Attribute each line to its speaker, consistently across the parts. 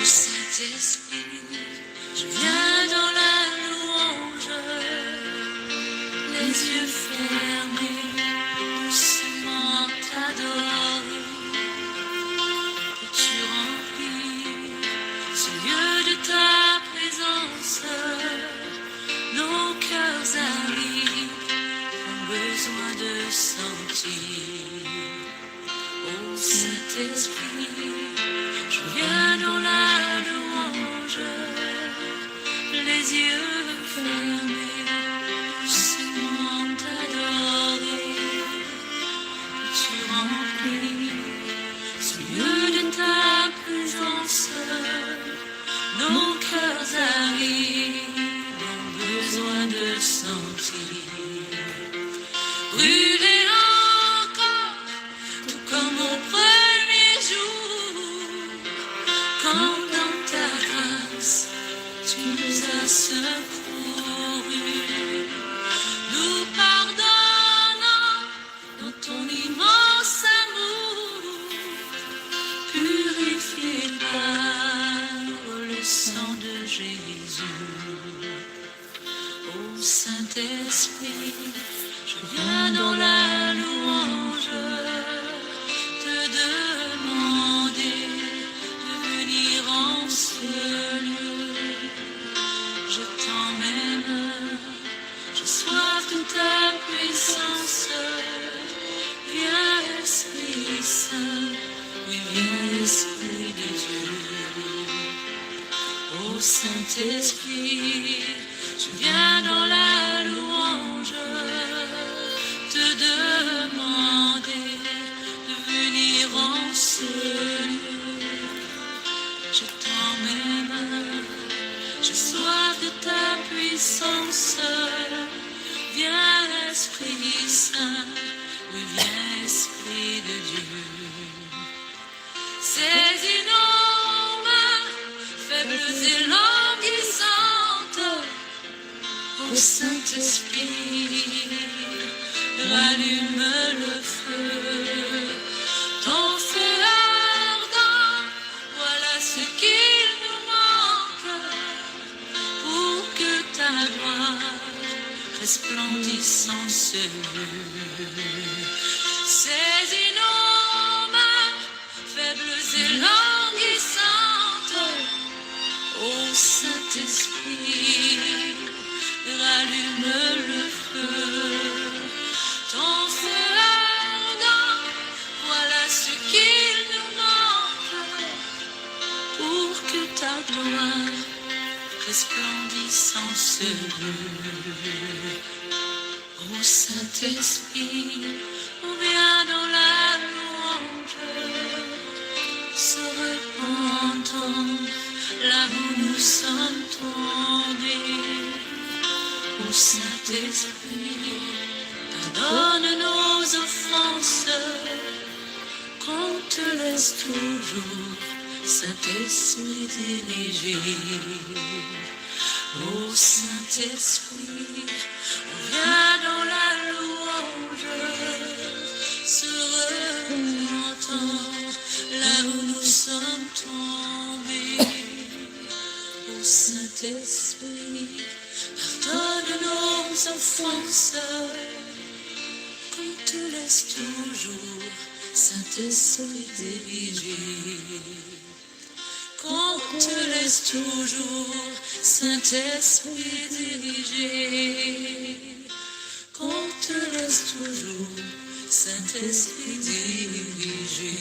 Speaker 1: Saint-Esprit, je viens dans la louange, les yeux fermés, doucement t'adorer. Tu remplis ce lieu de ta présence, nos cœurs arides ont besoin de sentir. Ô Saint-Esprit, je viens dans la louange, les yeux fermés, doucement t'adorer. Tu remplis ce lieu de ta présence, nos cœurs arides ont besoin de sentir. Brûler encore, tout comme au premier jour, quand dans ta grâce, tu nous as secourus, nous pardonnant dans ton immense amour, purifié par le sang de Jésus. Ô Saint-Esprit, je viens dans la louange te demander de venir en ce lieu. Je t'emmène, j'ai soif de ta puissance. Viens Esprit Saint, oui viens Esprit de Dieu. Ô Saint-Esprit, je viens dans la louange te demander de venir en ce lieu. Je t'emmène, j'ai soif de ta puissance. Viens Esprit Saint, oui viens Esprit de Dieu. Saisis nos mains, faibles et languissantes. Ô Saint-Esprit, rallume le feu, ton feu ardent, voilà ce qu'il nous manque, pour que ta gloire resplendisse en ce lieu. Saisis nos mains, faibles et languissantes, ô Saint-Esprit, rallume le feu, ton feu ardent, voilà ce qu'il nous manque, pour que ta gloire resplendisse en ce lieu. Ô Saint-Esprit, on vient dans la louange, se répandant là où nous sommes tombés. Ô Saint-Esprit, pardonne nos offenses, qu'on te laisse toujours, Saint-Esprit, diriger. Ô Saint-Esprit, on vient dans la louange, se repentant là où nous sommes tombés. Ô Saint-Esprit, pardonne nos offenses, qu'on te laisse toujours, Saint-Esprit, diriger. Qu'on te laisse toujours, Saint-Esprit, diriger. Qu'on te laisse toujours, Saint-Esprit, diriger.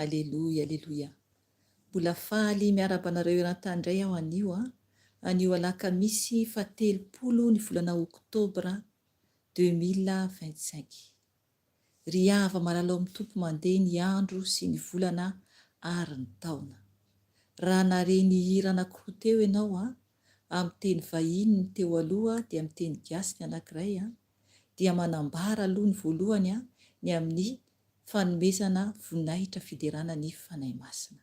Speaker 2: Aleloia, aleloia. Mbola faly miarabanareo eran-tandray aho anio alakamisy 30 ny volana oktobra 2025. Ry hava malalao amin'ny tompo mandeha ny andro sy ny volana ary ny taona. Raha nare ny hira anankiroa teo ianao amin'ny teny vahiny ny teo aloha dia amin'ny teny gasy ny anankiray dia manambara aloha ny voalohany ny amin'ny fanomezana voninahitra fiderana ny fanahy masina.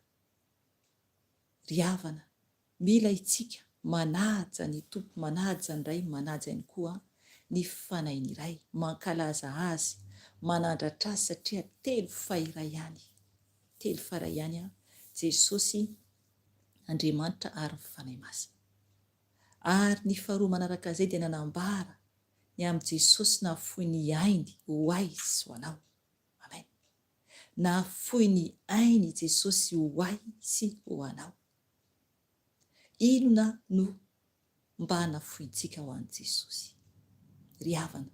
Speaker 2: Ry havana, mila itsika manaja ny tompo, manaja ny ray, manaja ny koa ny fanahy ny ray, mankalaza azy, manandratra azy satria telo fahiray ihany Jesosy Andriamanitra ary ny fanahy masina. Ary ny faharoa manaraka izay dia nanambara ny amin'ny Jesosy nahafoy ny ainy ho ahy sy ho anao. Amen. Nahafoy ny ainy Jesosy ho ahy sy ho anao. Inona no mba nafointsika ho an'i Jesosy? Ry havana,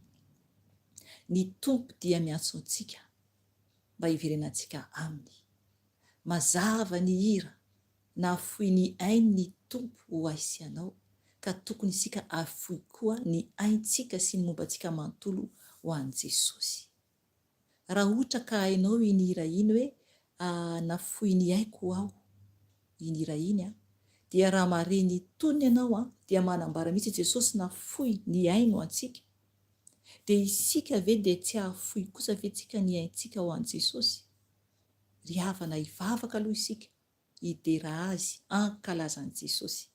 Speaker 2: ny tompo dia miantso antsika mba hiverenantsika aminy. Mazava ny hira, nafoy ny ainy ny tompo ho ahy sy anao, ka tokony isika afoy koa ny aintsika sy ny mombantsika manontolo ho an'i Jesosy. Raha ohatra ka hainao iny hira iny hoe nafoy ny aiko aho, iny hira iny dia raha mare ny tonony ianao dia manambara mihitsy Jesosy nafoy ny ainy ho antsika. Dia isika ve dia tsy afoy kosa ve tsika ny aintsika ho an'i Jesosy? Ry havana, hivavaka aloha isika, hidera azy, ankalaza an'i Jesosy.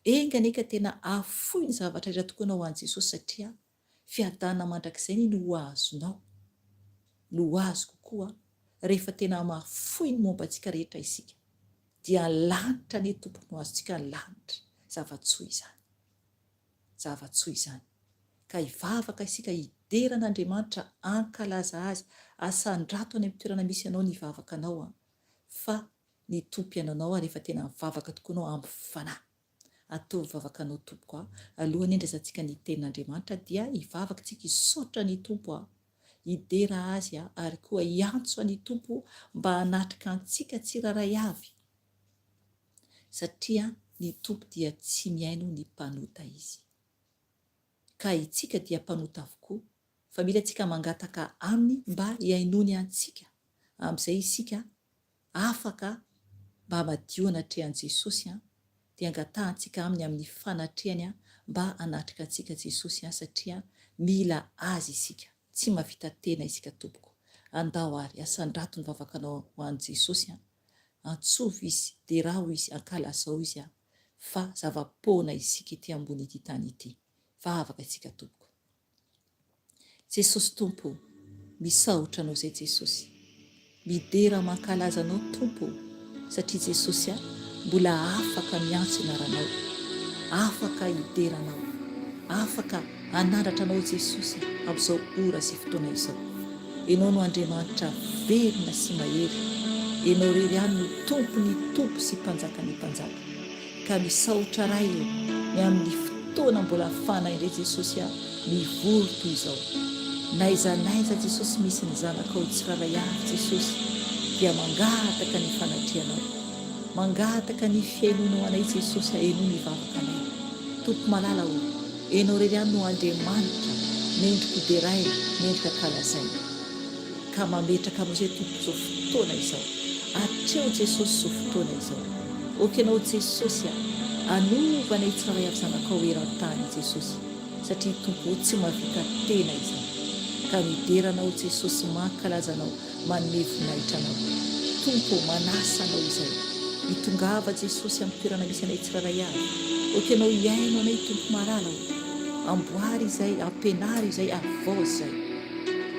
Speaker 2: Enganeka tena afoy ny zavatra iray tokony ho an'i Jesosy satria fiadana mandrakizay no azonao. No azo kokoa rehefa tena mafoy ny mombantsika rehetra isika. Dia lanitra ny tompo no azontsika lanitra. Zavatsoa izany. Ka hivavaka isika hidera an'Andriamanitra, ankalaza azy, asandrato any amin'ny toerana misy ianao ny hivavaka anao fa ny tompo ianao rehefa tena mivavaka tokoa anao amin'ny fanahy. Atao hivavaka anao tompo alohany endrazantsika ny tenin'Andriamanitra dia hivavaka tsika hisaotra ny tompo hidera azy ary koa hiantso ny tompo mba hanatrika antsika tsiraray avy. Satria ny tompo dia tsy miaino ny mpanota izy. Ka itsika dia mpanota avokoa, fa mila tsika mangataka aminy mba hiainony antsika. Amin'izay isika afaka mba madio anatrehan'i Jesosy dia angatahantsika aminy amin'ny fanatrehany mba hanatrika antsika Jesosy satria mila azy isika, tsy mahavita tena isika tompoko. Andao ary asan-drato ny vavakanao ho an'i Jesosy, antsovy izy dia raho izy ankalazao izy fa zava-poana isika ety ambony ity tany ity. Fa afaka isika tompoko. Jesosy tompo, misaotra anao izay Jesosy, midera mankalaza anao tompo, satria Jesosy mbola afaka miantso inaranao, afaka hideranao, afaka hanandratra anao Jesosy amin'izao ora sy fotoana izao. Ianao no Andriamanitra verina sy mahery, ianao irery ihany no tompo sy mpanjakany mpanjaka. Ka misaotra ray ny amin'ny fotoana mbola ahafahana indray Jesosy mivory toy izao. Naiza Jesosy misy ny zanakao tsiraray avy Jesosy dia mangataka ny fanatrianao, mangataka ny fiainonao anay Jesosy, hainao ny vavaka anay. Tompo malala ho, ianao irery ihany no Andriamanitra mendrika deray, mendrika kalazaina. Ka mametraka amin'izay tompo izao fotoana izao, hatreo Jesosy izao fotoana izao. Okanao Jesosy anovana itsiraray avy zanakao eran-tany Jesosy, satria tompo tsy mahavita tena izao. Ka mideranao Jesosy, mankalazanao, manome voninahitra anao. Tompo manasanao izay, mitongava Jesosy amin'ny toerana misy anay tsiraray avy. Okanao hiaino anay tompo malala, amboary izay, ampenary izay, avao izay.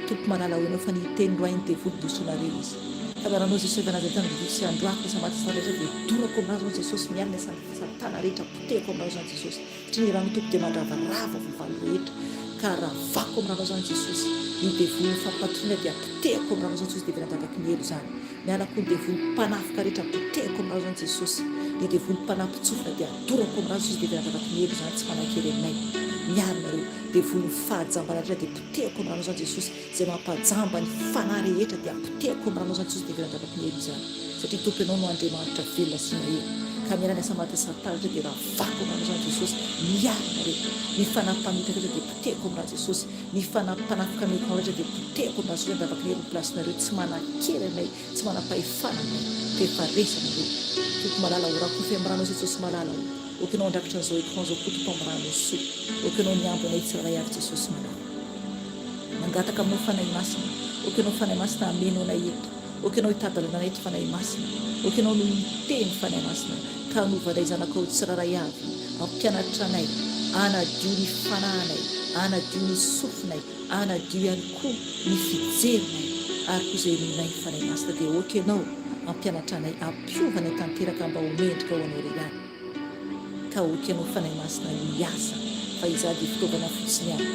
Speaker 2: Tompo malala ho, ianao fa niteny lohainy dia volodosonareo izy. Ka baranao Jesosy vanazatana sy androako samaty rehetra dia dorako amin'azy Jesosy, mialina satana rehetra, poteko amin'azy Jesosy. Satria ny rano tompo dia mandravarava vovalo rehetra. Ka ravako amin'azy Jesosy, ny devoly fampatoriana dia poteko amin'azy Jesosy dia vinadavaky ny elo izany. Mialako ny devoly mpanafika rehetra, poteko amin'azy Jesosy. Ny devoly mpanampitsofina dia adorako amin'azy Jesosy dia vinadavaky ny elo izany, tsy manan-kery aminay. Mialina reo devoly fahajambana rehetra dia poteko amin'azy Jesosy, izay mampajamba ny fanahy rehetra dia poteko amin'azy Jesosy dia vinadavaky ny elo izany. Satria tompo ianao no Andriamanitra velona sy mahery. Ka mialana samata satana rehetra dia ravako amin'azy Jesosy. Mialina reo ny fanampamitaka rehetra dia poteko amin'azy Jesosy, ny fanampanafika mekao rehetra dia poteko amin'azy Jesosy, vinadavaky ny elo plasinareo, tsy manan-kery anay, tsy manam-pahefana anay, fefaresana reo. Tompo malala ho, raha kofy amin'ny rano Jesosy malala ho. Okanao andrakitra an'izao écran izao koa tompo amin'ny rano soa. Okanao niambo anay tsiraray avy Jesosy malala. Mangataka aminao fanahy masina, okanao fanahy masina amenao anay eto. Okanao hitadalana anay eto fanahy masina. Okanao no miteny fanahy masina, ka hanovanay zanakao tsiraray avy, ampianatra anay, anadio ny fananay, anadio ny sofinay, anadio ihany koa ny fijerinay, ary koa izay minay fanahy masina dia okanao ampianatra anay, ampiovanay tanteraka mba ho mendrika ho anao rehany. Ka okanao fanahy masina hiasa, fa izany dia fitaovana fotsiny ihany.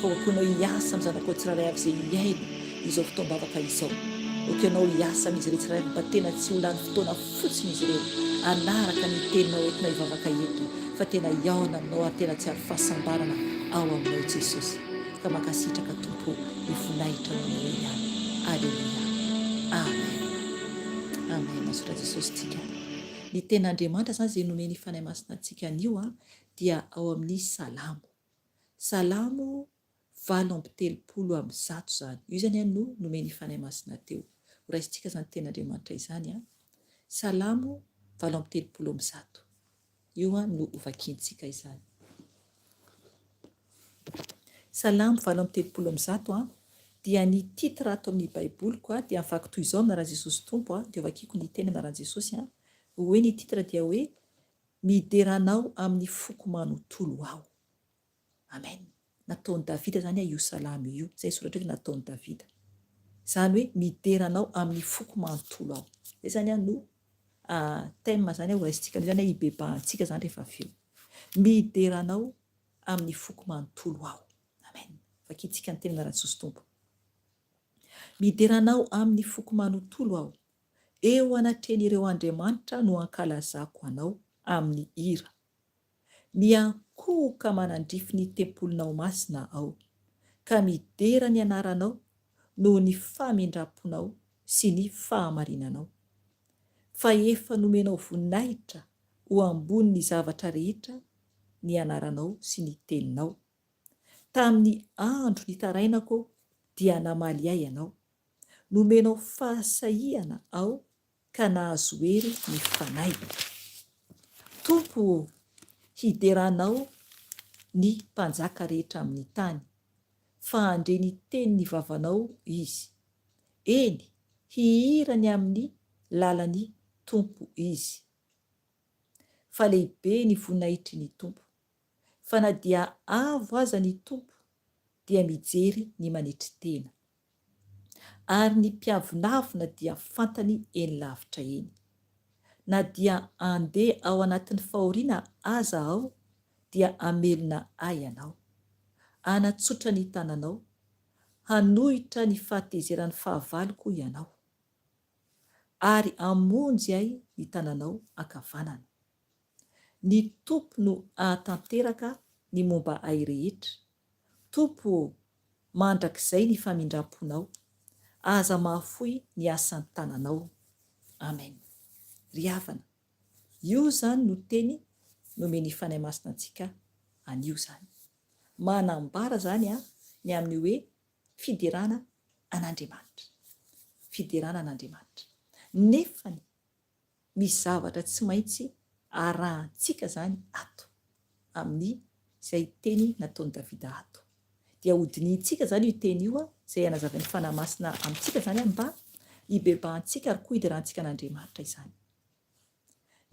Speaker 2: Ka okanao hiasa amin'ny zanakao tsiraray avy izay hiaino izao fotoam-bavaka izao. Okanao hiasa amin'izy ireo tsiraray mba tena tsy ho lany fotoana fotsiny izy ireo, anaraka ny teninao entina hivavaka eto, fa tena hiaona aminao ary tena tsy ary fahasambarana ao aminao Jesosy. Ka mankasitraka tompo ny voninahitra ho anao ihany. Aleluia. Amen. Amen. Mazotra Jesosy tsika. Ny ten'Andriamanitra zany izay nomeny fanahy masina antsika anio dia ao amin'ny Salamo. Salamo 8:30 zany. Io zany no nomeny fanahy masina teo. Horaisintsika zany ten'Andriamanitra izany. Salamo 8:30. Io no vakiantsika izany. Salamo 8:30 dia ny titre ato amin'ny baiboliko dia mivaky toy izao amin'ny anaran'i Jesosy tompo dia vakiko ny teny amin'ny anaran'i Jesosy hoe ny titre dia hoe mideranao amin'ny foko manontolo aho. Amen. Nataon'i Davida zany io salamo io, zay soratra hoe nataon'i Davida. Zany hoe mideranao amin'ny foko manontolo aho. Zay zany no thème zany horaisintsika zany hibebahantsika zany rehefa avy eo. Mideranao amin'ny foko manontolo aho. Amen. Vakintsika ny teny anaran'i Jesosy tompo. Mideranao amin'ny foko manontolo aho. Eo anatrehan'ireo Andriamanitra no ankalazako anao amin'ny hira. Miankohoka manandrify ny tempolinao masina aho, ka midera ny anaranao noho ny famindraponao sy ny fahamarinanao. Fa efa nomenao voninahitra ho ambony ny zavatra rehetra ny anaranao sy ny teninao. Tamin'ny andro nitarainako dia namaly ahy ianao. Nomenao fahasahiana aho ka nahazo hery ny fanahy. Tompo, hideranao ny mpanjaka rehetra amin'ny tany, fa andre ny teny ny vavanao izy. Eny, hihirany amin'ny lalany tompo izy. Fa lehibe ny voninahitry ny tompo, fa na dia avo aza ny tompo dia mijery ny manetry tena, ary ny mpiavonavina dia fantany eny lavitra eny. Na dia andeha ao anatin'ny fahoriana aza aho, dia amelona ay anao, anatsotra ny tananao, hanohitra ny fahatezeran'ny fahavaloko ianao, ary amonjy ay ny tananao ankavanana. Ny tompo no ahatanteraka ny momba ay rehetra. Tompo mandrakizay ny famindramponao, aza mahafoy ny asan'ny tananao. Amen. Ry havana, io zany no teny nomeny fanahy masina antsika anio zany. Manambara zany ny amin'ny hoe fiderana an'Andriamanitra. Fiderana an'Andriamanitra. Nefany misy zavatra tsy maintsy arahantsika zany ato amin'ny izay teny nataon'i Davida ato. Dia hodinintsika zany io teny io izay anazavan'ny fanahy masina amintsika zany mba hibebahantsika ary koa hiderantsika an'Andriamanitra izany.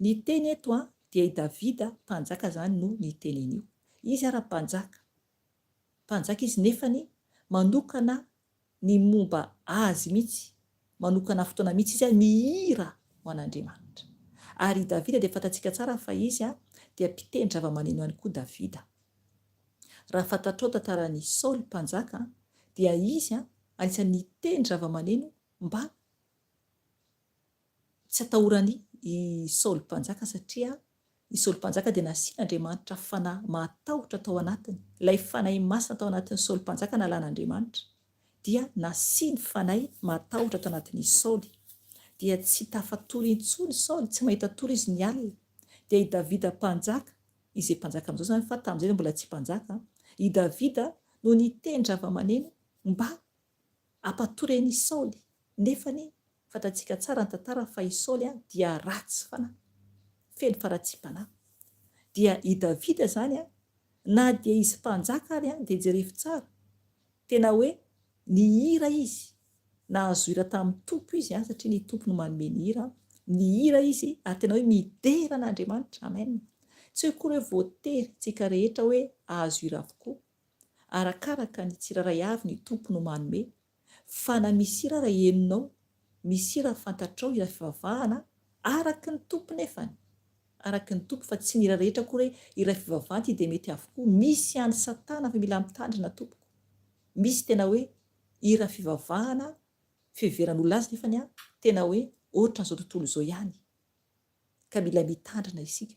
Speaker 2: Ny teny eto dia i Davida mpanjaka zany no ny tenen'io. Izy ara-mpanjaka. Mpanjaka izy nefany manokana ny momba azy mihitsy, manokana fotoana mihitsy izy mihira ho an'Andriamanitra. Ary Davida dia fantatsika tsara fa izy dia mpitendry zava-maneno ihany koa Davida. Raha fantatrao tantaran'ny Saoly mpanjaka dia izy anisan'ny nitendry zava-maneno mba tsy atahorany i Saoly mpanjaka, satria i Saoly mpanjaka dia nasian'Andriamanitra fanahy matahotra tao anatiny. Ilay fanahy masina tao anatin'ny Saoly mpanjaka nalan'Andriamanitra dia nasiany fanahy matahotra tao anatin'ny Saoly. Dia tsy tafatory intsony Saoly, tsy mahita tory izy ny alina. Dia i Davida mpanjaka, izay mpanjaka amin'izao zany fa tamin'izay mbola tsy mpanjaka, i Davida no nitendry zava-maneno mba hampatory an'i Saoly. Nefany fantatsika tsara ny tantara fa i Saoly dia ratsy fanahy, feno faratsiam-panahy. Dia i Davida zany na dia izy mpanjaka ary dia jerevy tsara, tena hoe nihira izy, nahazo hira tamin'ny tompo izy satria ny tompo no manome ny hira. Nihira izy ary tena hoe midera an'Andriamanitra. Amen. Tsy hoe koa hoe voatery tsika rehetra hoe ahazo hira avokoa, arakaraka ny tsirairay avy ny tompo no manome. Fa na misy hira raha henonao, misy hira fantatrao, hira fivavahana, araky ny tompo nefany. Araky ny tompo, fa tsy ny hira rehetra koa hoe hira fivavahana ty dia mety avokoa. Misy any Satana fa mila mitandrina tompoko. Misy tena hoe hira fivavahana, fiheveran'olona azy nefany tena hoe ohatran'izao tontolo izao ihany. Ka mila mitandrina isika.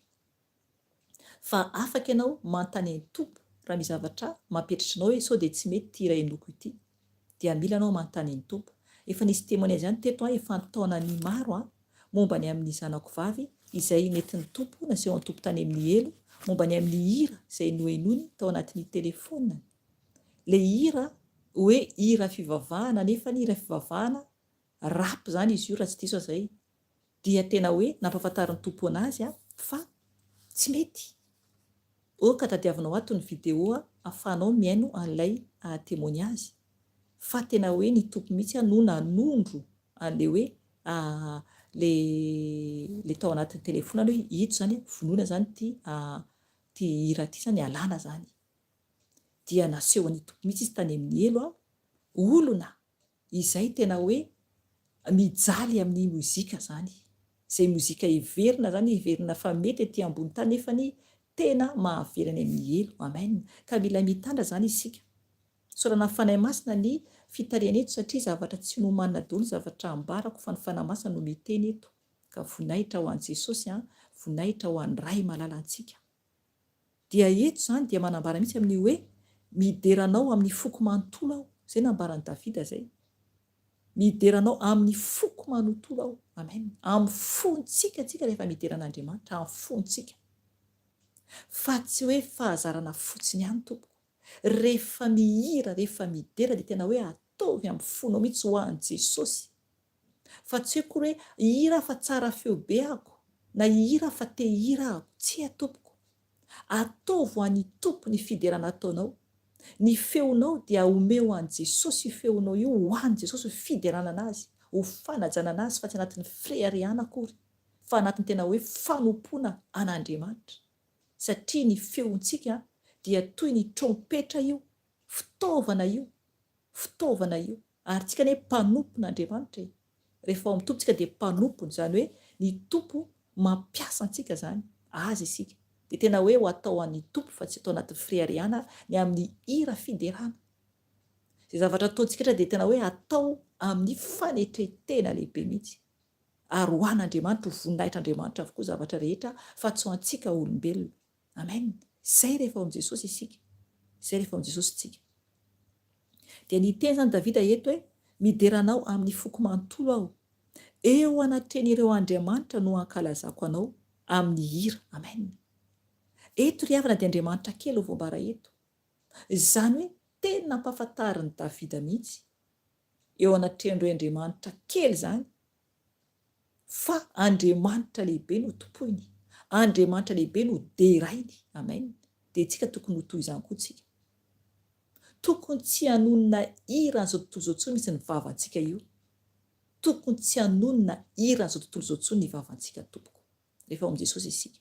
Speaker 2: Fa afaka ianao manontany ny tompo raha misy zavatra mampetritrinao hoe sao dia tsy mety ty hira henoko ity, dia mila anao manontany ny tompo. Efa nisy témoignage ihany teto efa ntaonany maro momba ny amin'ny zanako vavy izay nentin'ny tompo naseho ny tompo tany amin'ny elo, momba ny amin'ny hira izay nohenony tao anatin'ny telefaoniny. Le hira hoe hira fivavahana, nefa ny hira fivavahana rap zany izy io raha tsy diso izay. Dia tena hoe nampahafantarin'ny tompo anazy fa tsy mety. Ka tadiavinao ato ny vidéo ahafahanao miaino an'ilay témoignage. Fa tena hoe ny tompo mihitsy no nanondro an'le hoe le tao anatin'ny telefaoniny hoe ito zany vonoina zany ty hira ty zany alana zany. Dia naseho ny tompo mihitsy izy tany amin'ny elo olona izay tena hoe mijaly amin'ny mozika zany. Izay mozika heverina zany, heverina fa mety etỳ ambony tany nefa ny tena mahaverina amin'ny elo. Amen. Ka mila mitandra zany isika. Saorana fanahy masina ny fitariana eto, satria zavatra tsy nomanina daholo zavatra ambarako fa ny fanahy masina no miteny eto. Ka voninahitra ho an'i Jesosy, voninahitra ho an'ny ray malala antsika. Dia eto zany dia manambara mihitsy amin'ny hoe mideranao amin'ny foko manontolo aho. Izay nambaran'i Davida zay. Mideranao amin'ny foko manontolo aho. Amen. Amin'ny fontsika tsika rehefa mideran'Andriamanitra, amin'ny fontsika. Fa tsy hoe fahazarana fotsiny ihany tompoko. Rehefa mihira, rehefa midera dia tena hoe ataovy amin'ny fonao mihitsy ho an'i Jesosy. Fa tsy hoe koa hoe hira fa tsara feo be ako, na hira fa te hira ako, tsy tompoko. Ataovo an'ny tompo ny fiderana ataonao. Ny feonao dia omeo an' Jesosy io feonao io ho an' Jesosy ho fideranana azy, ho fanajanana azy fa tsy anatin'ny frihariana akory fa anatin'ny tena hoe fanompoana an'Andriamanitra. Satria ny feontsika dia toy ny trompetra io, fitaovana io, fitaovana io. Ary tsika ne mpanompon'Andriamanitra. Rehefa ao amin'ny tompo tsika dia mpanompony, izany hoe ny tompo mampiasa antsika zany, azy isika. Dia tena hoe ho atao an'ny tompo fa tsy atao anatin'ny frihariana ny amin'ny hira fiderana. Izay zavatra ataontsika dia tena hoe atao amin'ny fanetretena lehibe mihitsy. Ary ho an'Andriamanitra, ho voninahitran'Andriamanitra avokoa zavatra rehetra fa tsy ho antsika olombelona. Amen. Izay rehefa ao amin'i Jesosy isika. Izay rehefa ao amin'i Jesosy isika. Dia ny teny zany Davida eto hoe mideranao amin'ny foko manontolo aho. Eo anatrehan'ireo Andriamanitra no ankalazako anao amin'ny hira. Amen. Eto ry havana dia Andriamanitra kely ho voabara eto. Izany hoe tena nampahafantarin'i Davida mihitsy eo anatrehan'ireo Andriamanitra kely zany fa Andriamanitra lehibe no tompoiny. Andriamanitra lehibe no derainy. Amen. Dia tsika tokony ho toy izany koa tsika. Tokony tsy hanonona hira an'izao tontolo izao intsony misy ny vavantsika io. Tokony tsy hanonona hira an'izao tontolo izao intsony ny vavantsika tompoko. Rehefa ao amin'i Jesosy isika.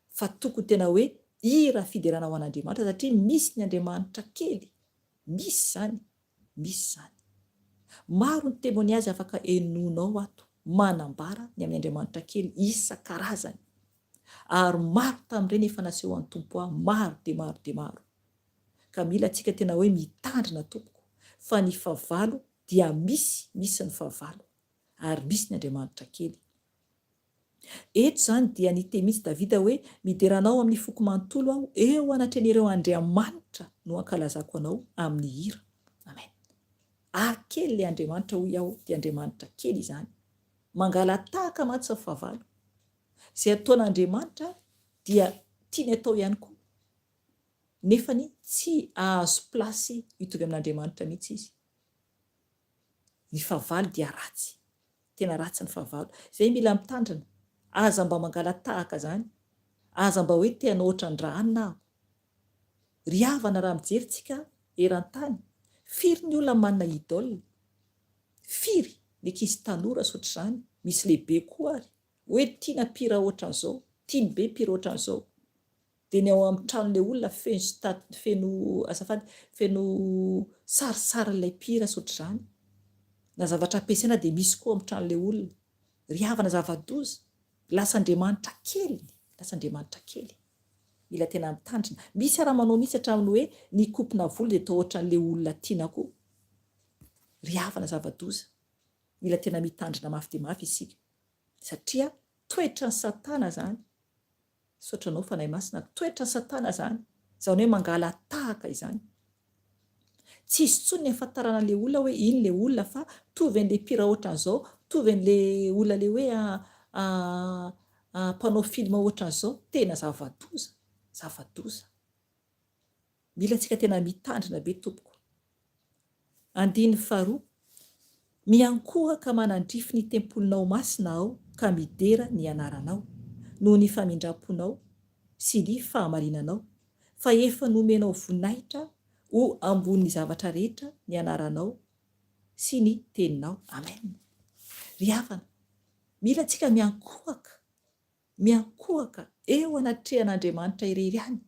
Speaker 2: Fa tokony tena hoe hira fiderana ho an'Andriamanitra satria misy ny Andriamanitra kely. Misy zany. Misy zany. Maro ny témoignage afaka henonao ato, manambara ny amin'ny Andriamanitra kely isan-karazany. Ary maro tamin'ireny efa naseho an'ny tompo aho, maro dia maro dia maro. Ka mila antsika tena hoe mitandrina tompoko fa ny favalo dia misy ny favalo ary misy ny Andriamanitra kely. Eto zany dia ny teny mihitsy Davida hoe mideranao amin'ny foko manontolo aho, eo anatrehan'ireo Andriamanitra no ankalazako anao amin'ny hira. Amen. Kely le Andriamanitra hoy aho dia Andriamanitra kely izany. Mangalatahaka mantsy ny favalo. Izay ataon'Andriamanitra dia tiany atao ihany koa. Nefany tsy ahazo plasy hitovy amin'Andriamanitra mihitsy izy. Ny favalo dia ratsy. Tena ratsy ny favalo. Izay mila mitandrina. Aza mba mangalatahaka zany. Aza mba hoe te hanao ohatran-drahana aho. Ry havana raha mijerintsika eran-tany. Firy ny olona manana idole. Firy ny ankizy tanora sy ohatr'izany. Misy lehibe koa ary. Hoe tiana pira ohatran'izao. Tiany be pira ohatran'izao. Dia ny ao amin'ny tranon'ilay olona feno sarisarin'ilay pira sy ohatr'izany. Na zavatra ampiasaina dia misy koa amin'ny tranon'ilay olona. Ry havana zava-doza. Lasa Andriamanitra kely. Lasa Andriamanitra kely. Mila tena mitandrina. Misy ara manao mihitsy hatramin'ny hoe ny kopina volo dia atao ohatran'ilay olona tiana koa. Ry havana zava-doza. Mila tena mitandrina mafy dia mafy isika. Satria toetra ny Satana zany. Saotranao fanahy masina, toetra ny Satana zany. Izany hoe mangalatahaka izany. Tsisy intsony ny ahafantarana an'ilay olona hoe iny ilay olona fa tovy an'ilay pira ohatran'izao, tovy an'ilay olona ilay hoe mpanao film ohatran'izao. Tena zava-doza. Zava-doza. Mila antsika tena mitandrina be tompoko. 5. Miankohaka manandrify ny tempolinao masina aho ka midera ny anaranao noho ny famindramponao sy ny fahamarinanao fa efa nomenao voninahitra ho ambony zavatra rehetra ny anaranao sy ny teninao. Amen. Ry havana, mila antsika miankohaka eo anatrehan'Andriamanitra irery ihany.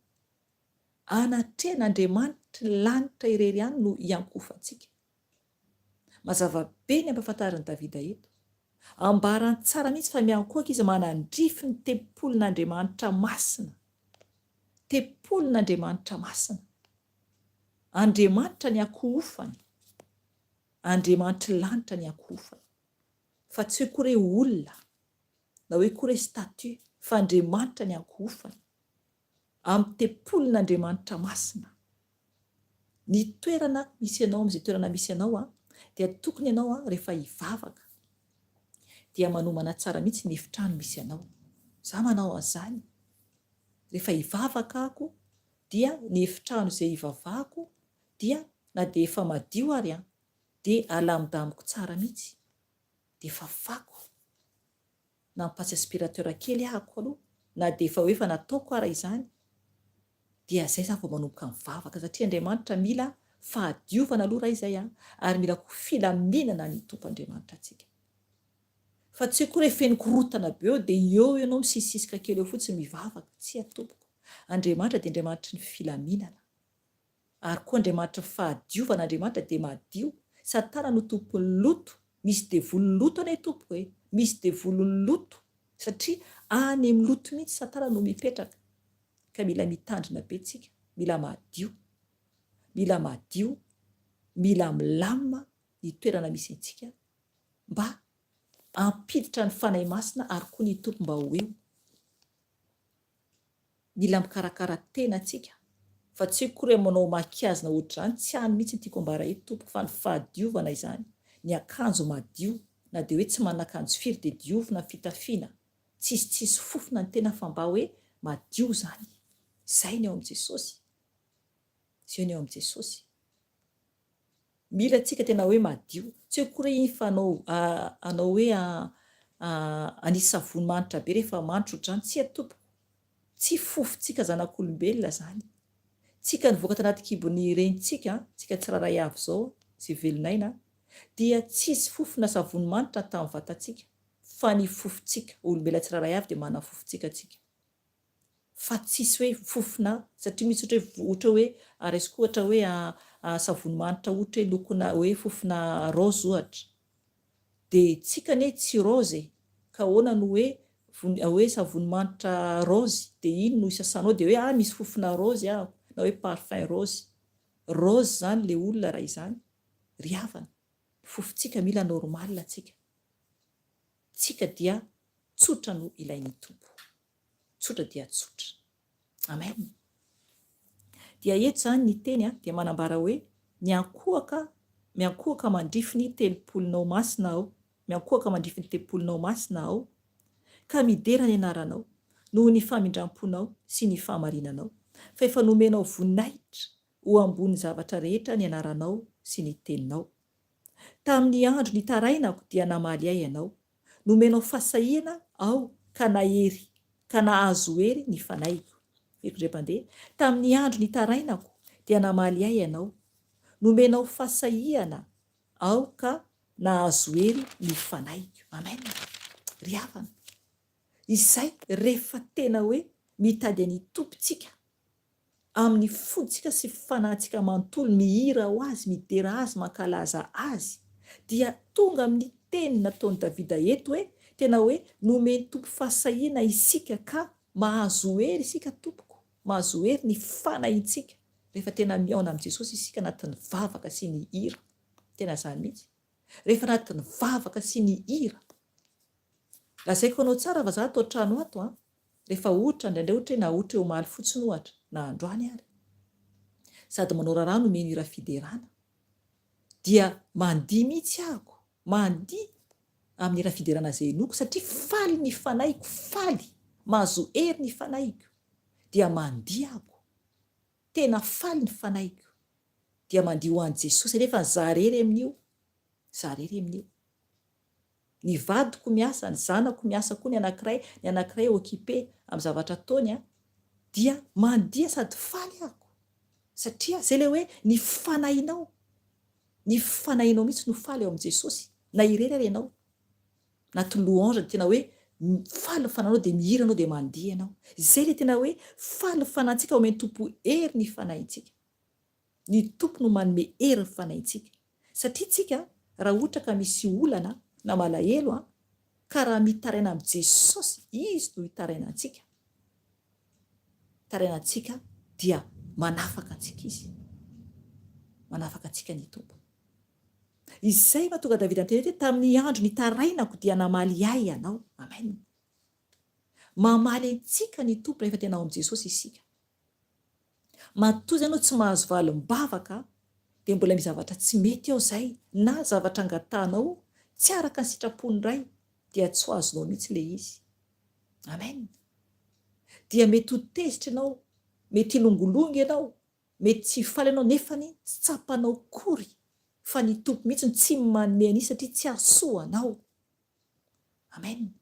Speaker 2: Anatrehan'Andriamanitra lanitra irery ihany no iankofantsika. Mazava be ny ampahafantarin'i Davida eto. Ambarany tsara mihitsy fa miankohaka izy manandrify ny tempolin'Andriamanitra masina. Tempolin'Andriamanitra masina. Andriamanitra ny ankofany. Andriamanitra lanitra ny ankofany. Fa tsy hoe koa hoe olona na hoe koa hoe statue fa Andriamanitra ny ankofany. Amin'ny tempolin'Andriamanitra masina. Ny toerana misy ianao amin'izay toerana misy ianao dia tokony ianao rehefa hivavaka dia manomana tsara mihitsy ny efitrano misy ianao. Za manao an'izany. Rehefa hivavaka ako dia ny efitrano izay hivavahako dia na dia efa madio ary dia alamodamiko tsara mihitsy. Dia fafako. Na mipatsy aspirateur kely ahako aloha na dia efa hoe efa nataoko ara izany dia zay za vao manomboka mivavaka satria Andriamanitra mila fahadiovana aloha raha izay ary mila filaminana ny Tompoandriamanitra antsika. Fa tsy hoe koa rehefa feno-korotana be eo dia eo ianao misisisika kely eo fotsiny mivavaka, tsy atompoko. Andriamanitra dia Andriamanitra ny filaminana ary koa Andriamanitra fahadiovana. Andriamanitra dia madio, Satana no tompony loto, misy devoly loto anie tompoko hoe, misy devoly loto satria any amin'ny loto mihitsy Satana no mipetraka. Ka mila mitandrina be tsika, mila madio, mila milamina ny toerana misy antsika mba hampiditra ny fanahy masina ary koa ny tompo mba ho eo. Mila mikarakara tena antsika fa tsy hoe koa manao makiazina ohatr'izany, tsy hany mihitsy tiako ambara eto tompoko fa ny fahadiovana izany, ny akanjo madio, na dia hoe tsy manan-akanjo firy dia diovina fitafiana, tsisy fofona ny tena fa mba hoe madio zany. Izay ny eo amin'i Jesosy. Izay ny eo amin'i Jesosy. Mila antsika tena hoe madio, tsy hoe koa iny fa anao hoe anisy savony manitra be rehefa manitra ohatr'izany, tsy atompoko. Tsy fofontsika zanak'olombelona zany. Tsika nivoaka tanaty kibony renitsika, tsika tsiraray avy zao sy velonaina, dia tsisy fofona savony manitra tamin'ny vatantsika fa ny fofontsika. Olombelona tsiraray avy dia manana fofontsika tsika. Fa tsisy hoe fofona, satria misy ohatra hoe raisiko ohatra hoe savony manitra ohatra hoe lokona hoe fofona raozy ohatra, dia tsika anie tsy raozy ka ahoana no hoe savony manitra raozy dia iny no isasanao dia hoe misy fofona raozy na hoe parfum raozy. Raozy zany le olona raha izany, ry havana. Fofontsika mila normalina tsika. Tsika dia tsotra no ilain'ny tompo. Tsotra dia tsotra. Amen. Dia eto zany ny teny dia manambara hoe miankohaka mandrify ny telopolonao masina aho, miankohaka mandrify ny telopolonao masina aho, ka midera ny anaranao noho ny famindramponao sy ny fahamarinanao. Fa efa nomenao voninahitra ho ambony zavatra rehetra ny anaranao sy ny teninao. Tamin'ny andro nitarainako dia namaly ahy ianao, nomenao fasahiana aho ka nahery, ka nahazo hery ny fanahyko. Fekondrem-pandeha. Tamin'ny andro nitarainako dia namaly ahy ianao, nomenao fasahiana aho ka nahazo hery ny fanahyko. Amen. Ry havana. Izay rehefa tena hoe mitady any tompontsika amin'ny foditsika sy fanahintsika manontolo, mihira ho azy, midera azy, mankalaza azy, dia tonga amin'ny teny nataon'i Davida eto hoe tena hoe nomeny tompo fasahiana isika ka mahazo hery isika tompoko, mahazo hery ny fanahintsika rehefa tena miaona amin'i Jesosy isika anatin'ny vavaka sy ny hira. Tena izany mihitsy. Rehefa anatin'ny vavaka sy ny hira. Lazaiko anao tsara fa za atao trano ato rehefa ohatra indraindray ohatra na ohatra eo omaly fotsiny ohatra na androany ary. Sady manao raharaha nomeny hira fiderana. Dia mandihy mihitsy ahako, mandihy amin'ny hira fiderana izay noko satria faly ny fanahiko, faly, mahazo hery ny fanahiko. Dia mandihy ahako. Tena faly ny fanahiko. Dia mandihy ho an'i Jesosy nefa zarery amin'io. Zarery amin'io. Ny vadiko miasa, ny zanako miasa koa ny anankiray occupé amin'ny zavatra ataony dia mandihy sady faly ahako. Satria zay le hoe ny fanahinao mihitsy no faly ao amin'i Jesosy. Na irery ary ianao. Anaty louange tena hoe faly ny fananao dia mihira anao dia mandihy ianao. Izay le tena hoe faly ny fanahintsika omeny tompo hery ny fanahintsika. Ny tompo no manome hery ny fanahintsika. Satria tsika raha ohatra ka misy olana na malahelo ka raha mitaraina amin'i Jesosy, izy no hitaraina antsika. Taraina antsika dia manafaka antsika izy. Manafaka antsika ny tompo. Izay mahatonga Davida ny teny hoe tamin'ny andro nitarainako dia namaly ahy ianao. Amen. Mamaly antsika ny tompo rehefa tena ao amin'i Jesosy isika. Matoa ianao tsy mahazo valim-bavaka dia mbola misy zavatra tsy mety ao izay na zavatra angatanao tsy araka ny sitrapony iray dia tsy ho azonao mihitsy le izy. Amen. Dia mety ho tezitra ianao, mety hilongolongy ianao, mety tsy faly ianao nefa ny tsy tsapanao kory fa ny tompo mihitsy tsy manome an'io satria tsy hasoa anao. Amen.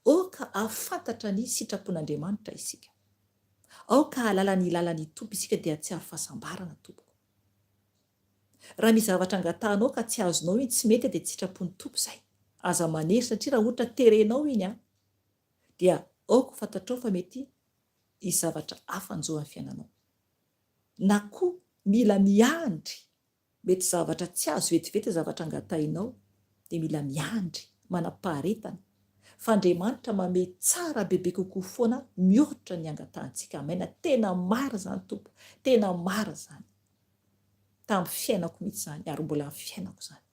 Speaker 2: aoka ahafantatra ny sitrapon'Andriamanitra isika, aoka ahalala ny lalan'ny tompo isika dia tsy ary fahasambarana tompoko. Raha misy zavatra angatahanao ka tsy azonao iny tsy mety dia tsy sitrapon'ny tompo izay, aza manery satria raha ohatra terenao iny dia aoka fantatrao fa mety hisy zavatra hafa anjoa amin'ny fiainanao, na koa mila miandry, mety zavatra tsy azo vetivety zavatra angatahinao dia mila miandry manam-paharetana fa Andriamanitra manome tsara bebe kokoa foana mihoatra ny angatahantsika. Amaina, tena mara izany tompo, tena mara izany. Tamin'ny fiainako mihitsy izany ary mbola amin'ny fiainako izany.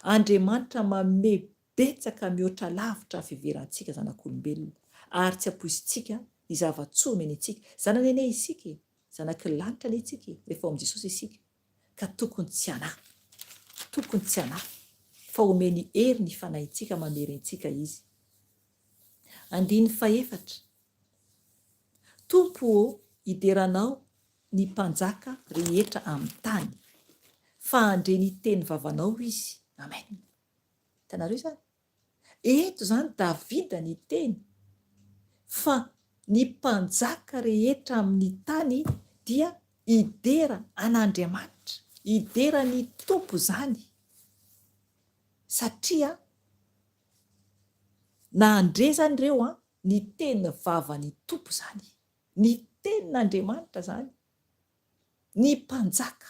Speaker 2: Andriamanitra manome betsaka mihoatra lavitra ny fiheverantsika zanak'olombelona ary tsy ampoisintsika ny zava-tsoa omeny antsika. Zanany ane isika, zanaky ny lanitra ane isika rehefa ao amin'i Jesosy isika, ka tokony tsy hanahy, tokony tsy hanahy fa omeny hery ny fanahintsika mamery antsika izy. 4, Tompo hideranao ny mpanjaka rehetra amin'ny tany, fa andre ny teny vavanao izy. Amen. Hitanareo izany? Eto izany Davida ny teny fa ny mpanjaka rehetra amin'ny tany dia hidera an'Andriamanitra, hidera ny tompo izany, satria na andre izany ireo ny teny vavan'ny tompo izany, ny tenin'Andriamanitra izany, ny mpanjaka.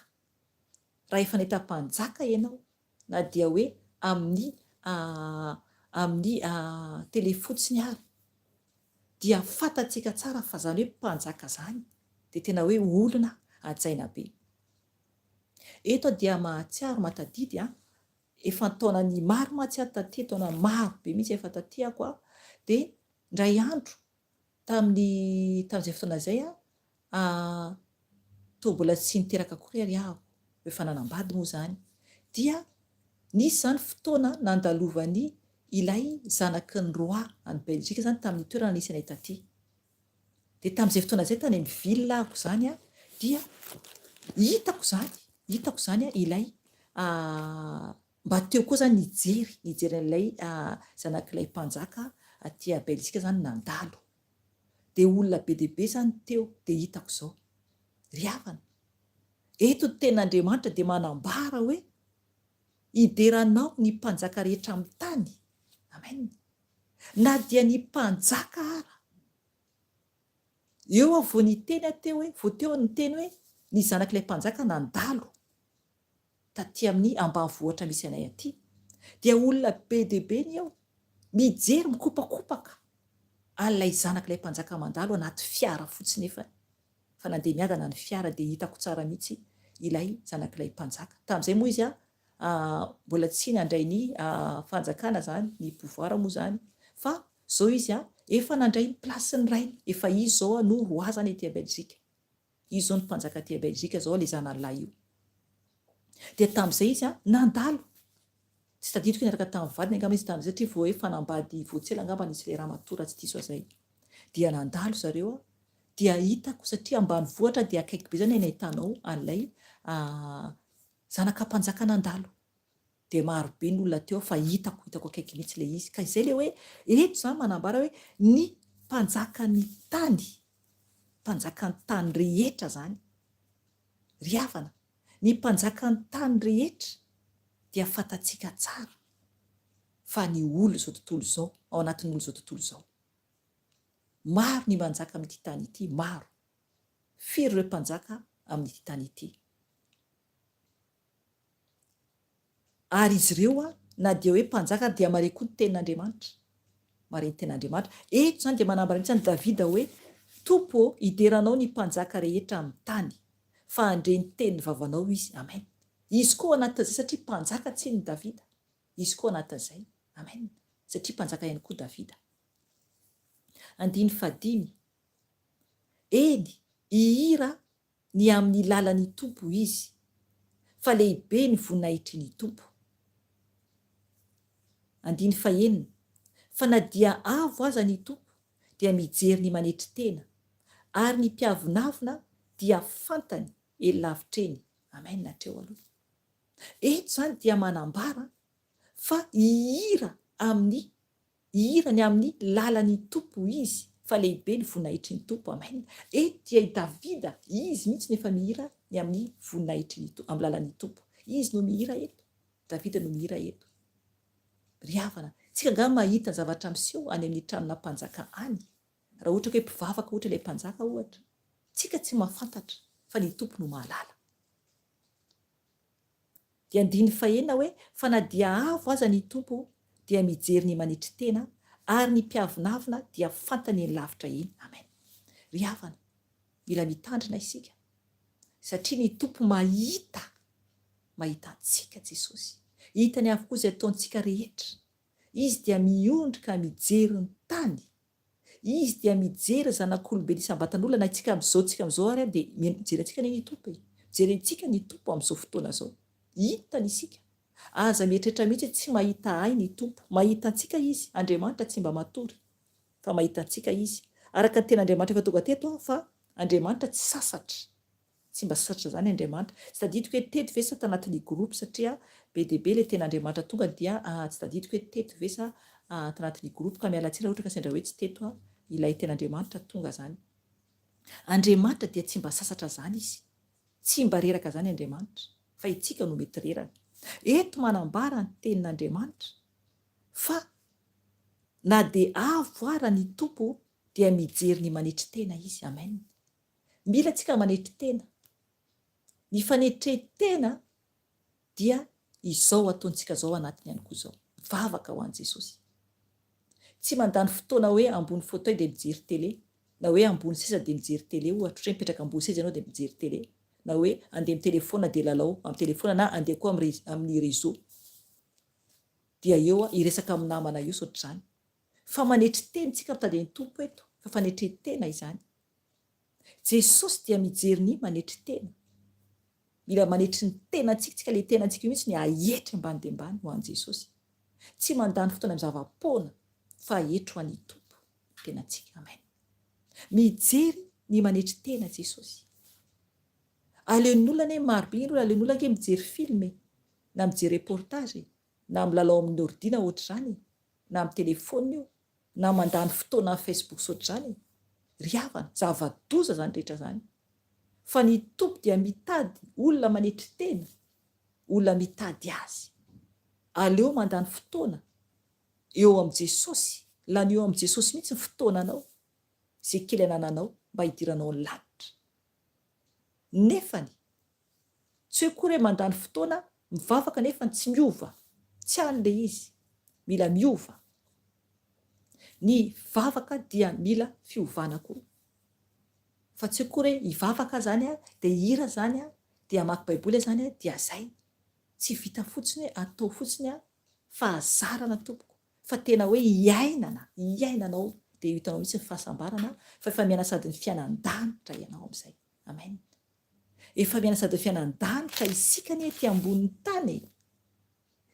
Speaker 2: Raha efa nahita mpanjaka ianao na dia hoe amin'ny tele fotsiny ary dia fantatsika tsara fa izany hoe mpanjaka izany dia tena hoe olona hajaina be. Eto dia mahatsiaro matadidy efa taonany maro mahatsiaro taty, taona maro be mihitsy efa tatyako dia indray andro tamin'izay fotoana izay toa mbola tsy niteraka akory ary aho, efa nanambady moa izany, dia nisy izany fotoana nandalovan'ny ilay zanaky ny roi any Belzika izany tamin'ny toerana nisy anay taty. Dia tamin'izay fotoana izay tany amin'ny ville ahako izany dia hitako izany ilay mba teo koa izany nijery an'ilay zanak'ilay mpanjaka aty a Belzika izany nandalo. Dia olona be dia be izany teo dia hitako izao. Ry havana, eto ny tenin'Andriamanitra dia manambara hoe hideranao ny mpanjaka rehetra amin'ny tany. Amen. Na dia ny mpanjaka ara. Eo vao ny teny teo hoe, vao teo ny teny hoe ny zanak'ilay mpanjaka nandalo taty amin'ny ambanivohitra misy anay aty. Dia olona be dia be ny eo mijery mikopakopaka alay zanak'ilay mpanjaka mandalo anaty fiara fotsiny efa. Fa nandeha miadana ny fiara dia hitako tsara mihitsy ilay zanak'ilay mpanjaka. Tamin'izay moa izy mbola tsy nandray ny fanjakana izany, ny pouvoir moa izany, fa izao izy efa nandray ny plasiny rainy, efa izy izao no roi izany ety Belzika. Izy izao ny mpanjaka aty Belzika izao ilay zanan'lahy io. Dia tamin'izay izy nandalo. Tsy tadidiko niaraka tamin'ny vadiny angamba izy tamin'izay satria vao hoe fanambady voatsela angamba nisy ilay ramatoa tsy diso izay. Dia nandalo zareo dia hitako satria ambanivohitra dia akaiky be izany nahitanao an'ilay zanaka mpanjaka nandalo. Dia maro be ny olona teo fa hitako akaiky mihitsy ilay izy. Ka izay ilay hoe eto izany manambara hoe ny mpanjaka ny tany, mpanjaka ny tany rehetra izany. Ry havana, ny mpanjaka ny tany rehetra dia fantatsika tsara fa ny olo izao tontolo izao, ao anatin'ny olo izao tontolo izao. Maro ny mpanjaka amin'ity tany ity, maro. Firy ireo mpanjaka amin'ity tany ity. Ary izy ireo na dia hoe mpanjaka dia mare koa ny tenin'Andriamanitra. Mare ny tenin'Andriamanitra. Eto izany dia manambara mihitsy ny Davida hoe tompo hideranao ny mpanjaka rehetra amin'ny tany fa andre ny teny vavanao izy. Amen. Izy koa anatin'izay satria mpanjaka tsy ny Davida. Izy koa anatin'izay. Amen. Satria mpanjaka ihany koa Davida. 5. Eny, hihira ny amin'ny lalan'ny tompo izy, fa lehibe ny voninahitry ny tompo. 9. Fa na dia avo aza ny tompo dia mijery ny manetry tena, ary ny mpiavonavina dia fantany elavitreny. Amen. Natreo aloha. Eto izany dia manambara fa hihira amin'ny hirany amin'ny lalany tompo izy fa lehibe ny voninahitry ny tompo. Amen. Eto dia i Davida, izy mihitsy nefa mihira ny amin'ny voninahitry amin'ny lalany tompo. Izy no mihira eto, Davida no mihira eto. Ry havana, tsika nga mahita ny zavatra miseho any amin'ny tranona mpanjaka any. Raha ohatra hoe mpivavaka ohatra ilay mpanjaka ohatra, tsika tsy mahafantatra fa ny tompo no mahalala. Dia andiny fahenina hoe fa na dia avo aza ny tompo dia mijery ny manitry tena ary ny mpiavonavina dia fantany ny lavitra eny. Amen. Ry havana, mila mitandrina isika satria ny tompo mahita antsika Jesosy. Hitany avokoa izay ataontsika rehetra. Izy dia miondrika mijery ny tany. Izy dia mijery zanak'olobe isambatan'olona. Na tsika amin'izao ary dia mijery antsika ny tompo. Mijery antsika ny tompo amin'izao fotoana izao. Hitany isika. Aza mieritreritra mihitsy tsy mahita ay ny tompo. Mahita antsika izy. Andriamanitra tsy mba matory fa mahita antsika izy. Araka ny ten'Andriamanitra efa tonga teto fa Andriamanitra tsy sasatra. Tsy mba sasatra zany Andriamanitra. Tsy tadidiko hoe teto ve sa tanatin'ny groupe satria be dia be ilay ten'Andriamanitra tonga dia tsy tadidiko hoe teto ve sa tanatin'ny groupe ka miala tsiny ohatra ka sendra hoe tsy teto ilay ten'Andriamanitra tonga zany. Andriamanitra dia tsy mba sasatra zany izy. Tsy mba reraka zany Andriamanitra fa itsika no mety reraka. Eto manambara ny tenin'Andriamanitra fa na dia avo ara ny tompo dia mijery ny manetry tena izy. Amen. Mila tsika manetry tena. Ny fanetretena dia izao ataontsika zao anatiny ihany koa izao. Vavaka ho an'i Jesosy. Tsy mandany fotoana hoe ambony fauteuil dia mijery télé, na hoe ambony seza dia mijery télé ohatra hoe mipetraka ambony seza ianao dia mijery télé, na hoe andeha amin'ny telefaonina dia lalao amin'ny telefaonina na andeha koa amin'ny réseau dia eo hiresaka amin'ny namana io sotr' izany. Fa manetry tena tsika mitady ny tompo eto, fa fanetretena izany. Jesosy dia mijery ny manetry tena. Mila manetry ny tenantsika, ilay tenantsika mihitsy ny ahetry ambany dia ambany ho an'i Jesosy. Tsy mandany fotoana amin'ny zava-poana fa ahetro ho an'ny tompo tenantsika. Amen. Mijery ny manetry tena Jesosy. Aleon'olona marobe ny olona aleon'olona ke mijery filme na mijery reportage na milalao amin'ny ordina ohatr'izany na amin'ny telefaonina io na mandany fotoana amin'ny Facebook ohatr'izany. Ry havana, zava-doza zany rehetra zany. Fa ny tompo dia mitady olona manetry tena, olona mitady azy. Aleo mandany fotoana eo amin'ny Jesosy, lany eo amin'ny Jesosy mihitsy ny fotoananao, izay kely anananao mba hidiranao ny lanitra. Nefany tsy hoe kory mandany fotoana mivavaka nefa tsy miova, tsy an'ilay izy. Mila miova. Ny vavaka dia mila fiovana koa. Fa tsy kory hivavaka zany dia hira zany dia mamaky baiboly zany dia zay. Tsy vita fotsiny atao fotsiny fahazarana tompoko, fa tena hoe hiainanao dia hitanao mihitsy ny fahasambarana fa efa miana sady ny fiainan-danitra ianao amin'izay. Amen. Efa miana sady ny fiainan-danitra isika ny ety ambonin'ny tany.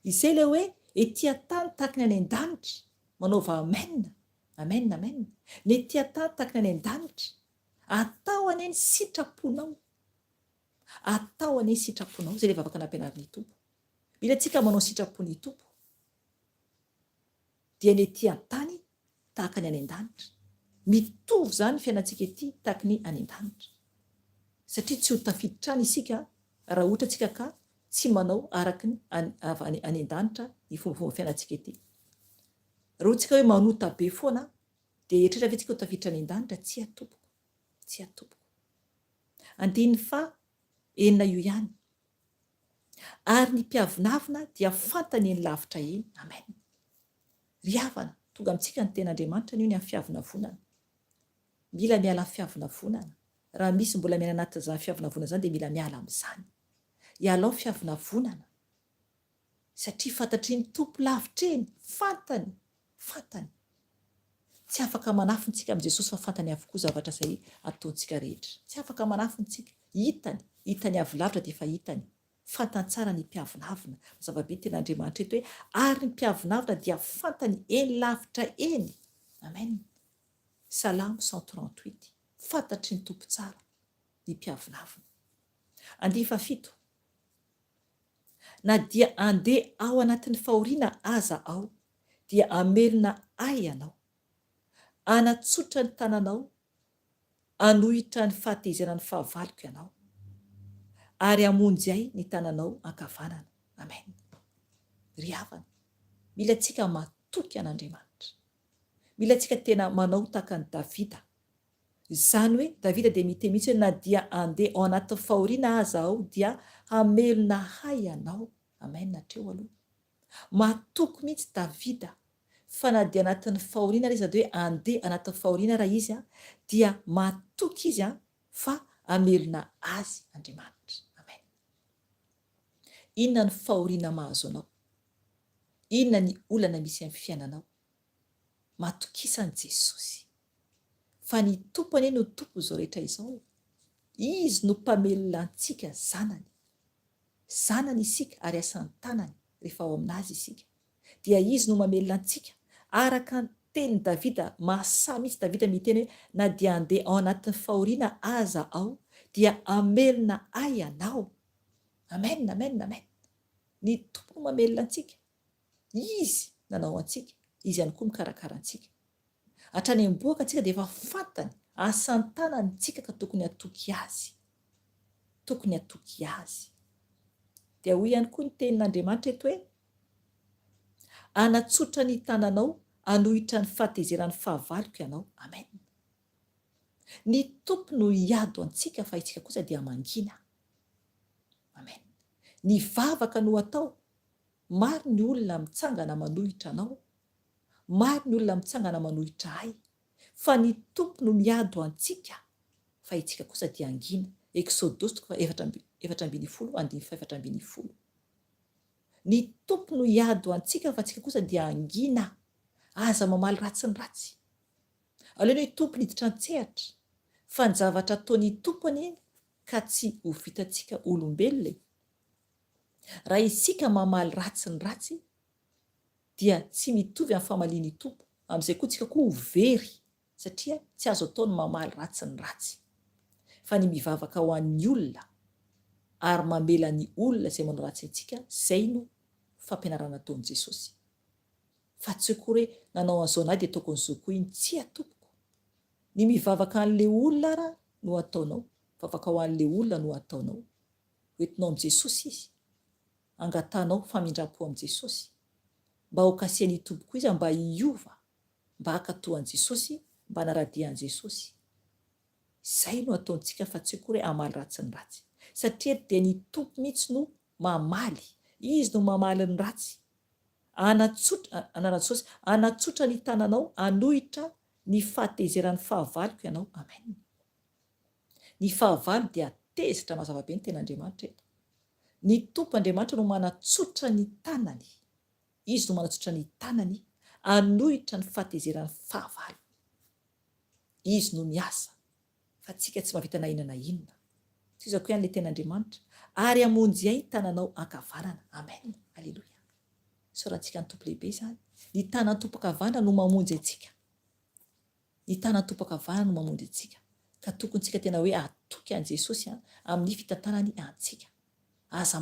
Speaker 2: Izay ilay hoe ety tany tahaka ny any an-danitra manaova amen. Amen, amen. Ny ety tany tahaka ny any an-danitra atao any sitraponao. Atao any sitraponao. Izay ilay vavaka nampianarin'ny tompo. Mila tsika manao sitrapon'ny tompo dia ny ety tany tahaka ny any an-danitra. Mitovy zany fiainantsika ety tahaka ny any an-danitra. Satria tsy ho tafiditra any isika raha ohatra tsika ka tsy manao araka ny any an-danitra ny fomba fiainantsika ety. Raha ohatra tsika hoe manota be foana dia eritreretra ve tsika ho tafiditra any an-danitra? Tsy atopoko. Tsy atopoko. Andiny fa enina io ihany. Ary ny mpiavonavina dia fantany ny lavitra eny. Amen. Ry havana, tonga amintsika ny ten'Andriamanitra io ny amin'ny fiavonavonana. Mila miala amin'ny fiavonavonana. Raha misy mbola miaina anaty izany fiavonavonana izany dia mila miala amin'izany. Ialao fiavonavonana. Satria fantatry ny tompo lavitra eny. Fantany. Tsy afaka manafiny tsika amin'ny Jesosy fa fantany avokoa zavatra izay ataontsika rehetra. Tsy afaka manafiny tsika. Hitany avy lavitra dia efa hitany. Fantantsara ny mpiavonavina. Zava-be ten'Andriamanitra eto hoe ary ny mpiavonavina dia fantany eny lavitra eny. Amen. Salamo 138. Fantatry ny tompo tsara ny mpiavonavina. 7. Na dia andeha ao anatin'ny fahoriana aza ao dia amelona ay ianao, anatsotra ny tananao, anohitra ny fahatezana ny fahavaloko ianao, ary amonjy ay ny tananao ankavanana. Amen. Ry havana, mila tsika matoky an'Andriamanitra, mila tsika tena manao tahaka ny Davida. Izany hoe Davida dia mitemitsy hoe na dia andeha ao anatin'ny fahoriana aza aho dia hamelona hay ianao. Amen. Hatreo aloha matoky mihitsy Davida fa na dia anatin'ny fahoriana izy dia hoe andeha anatin'ny fahoriana raha izy dia matoky izy fa amelona azy Andriamanitra. Amen. Inona ny fahoriana mahazo anao? Inona ny olana misy amin'ny fiainanao? Matokisany Jesosy, fa ny tompony no tompo izao rehetra izao. Izy no mpamelona antsika zanany. Zanany isika ary asan'ny tanany rehefa ao aminazy isika. Dia izy no mamelona antsika araka ny tenin'i Davida. Mahasahy mihitsy Davida miteny hoe na dia andeha ao anatin'ny fahoriana aza ao dia amelona ay ianao. Amen, amen, amen. Ny tompo no mamelona antsika. Izy nanao antsika, izy ihany koa mikarakara antsika. Hatrany am-boaka antsika dia efa fantany asan'ny tanany tsika ka tokony hatoky azy. Tokony hatoky azy. Dia hoy ihany koa ny tenin'Andriamanitra eto hoe anatsotra ny tananao, anohitra ny fahatezerany fahavaloko ianao. Amen. Ny tompo no hiado antsika fa itsika kosa dia mangina. Amen. Ny vavaka no atao. Maro ny olona mitsangana manohitra anao, maro ny olona mitsangana manohitra ay, fa ny tompo no miado antsika fa itsika kosa dia angina. Exodus 4:4-5. Ny tompo no hiado antsika fa itsika kosa dia angina. Aza mamaly ratsy ny ratsy. Aleo hoe tompo niditra an-tsehatra, fa ny zavatra ataony tompony ka tsy ho vitantsika olombelona. Raha isika mamaly ratsy ny ratsy dia tsy mitovy amin'ny famaliany tompo. Amin'izay koa tsika koa ho very satria tsy azo ataony mamaly ratsy ny ratsy. Fa ny mivavaka ho an'ny olona ary mamela ny olona izay manao ratsy antsika, izay no fampianarana ataon'i Jesosy. Fa tsy hoe nanao an'izao na dia ataoko an'izao koa iny, tsy atompoko. Ny mivavaka an'ilay olona ara no ataonao, mivavaka ho an'ilay olona no ataonao. Hoentinao amin'i Jesosy izy. Angatanao famindram-po amin'i Jesosy. Mba ho kasihan'ny tompoko izy, mba hiova, mba hakatoan'i Jesosy, mba hanaradian'i Jesosy. Izay no ataontsika fa tsy hoe hamaly ratsy ny ratsy. Satria dia ny tompo mihitsy no mamaly. Izy no mamaly ny ratsy. Anatsotra ny tananao, anohitra ny fahatezeran'ny fahavaloko ianao. Amen. Ny fahavalo dia tezitra mazava be ny ten'Andriamanitra eto. Ny tompo Andriamanitra no manatsotra ny tanany. Izy no manatsotra ny tanany, anohitra ny fahatezeran'ny fahavalo. Izy no miasa, fa tsika tsy mahavita na inona na inona. Tizako ihany ilay ten'Andriamanitra. Ary amonjy ay tananao ankavanana. Amen. Alleluia. Sorantsika ny tompo lehibe izany. Ny tanan'ny tompo ankavanana no mamonjy antsika. Ny tanan'ny tompo ankavanana no mamonjy antsika. Ka tokony tsika tena hoe atoky an' Jesosy amin'ny fitantanany antsika. Aza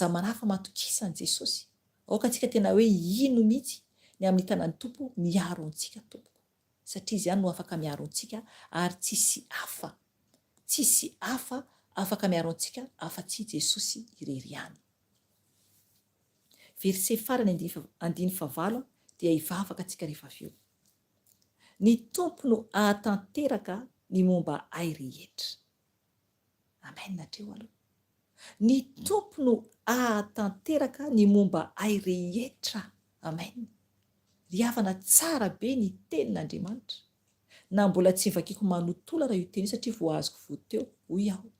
Speaker 2: manahy fa matokisan'i Jesosy. Aoka tsika tena hoe ino mihitsy ny amin'ny tanan'ny tompo miaro antsika tompoko. Satria izy ihany no afaka miaro antsika ary tsisy hafa afaka miaro antsika afa-tsy Jesosy irery ihany. Verset farany 9 dia hivavaka antsika rehefa avy eo. Ny tompo no ahatanteraka ny momba ay rehetra. Amen. Hatreo aloha. Ny tompo no ahatanteraka ny momba ay rehetra. Amen. Ry havana, tsara be ny tenin'Andriamanitra. Na mbola tsy vakiako manotola raha io teny satria voazoko voteo, hoy aho.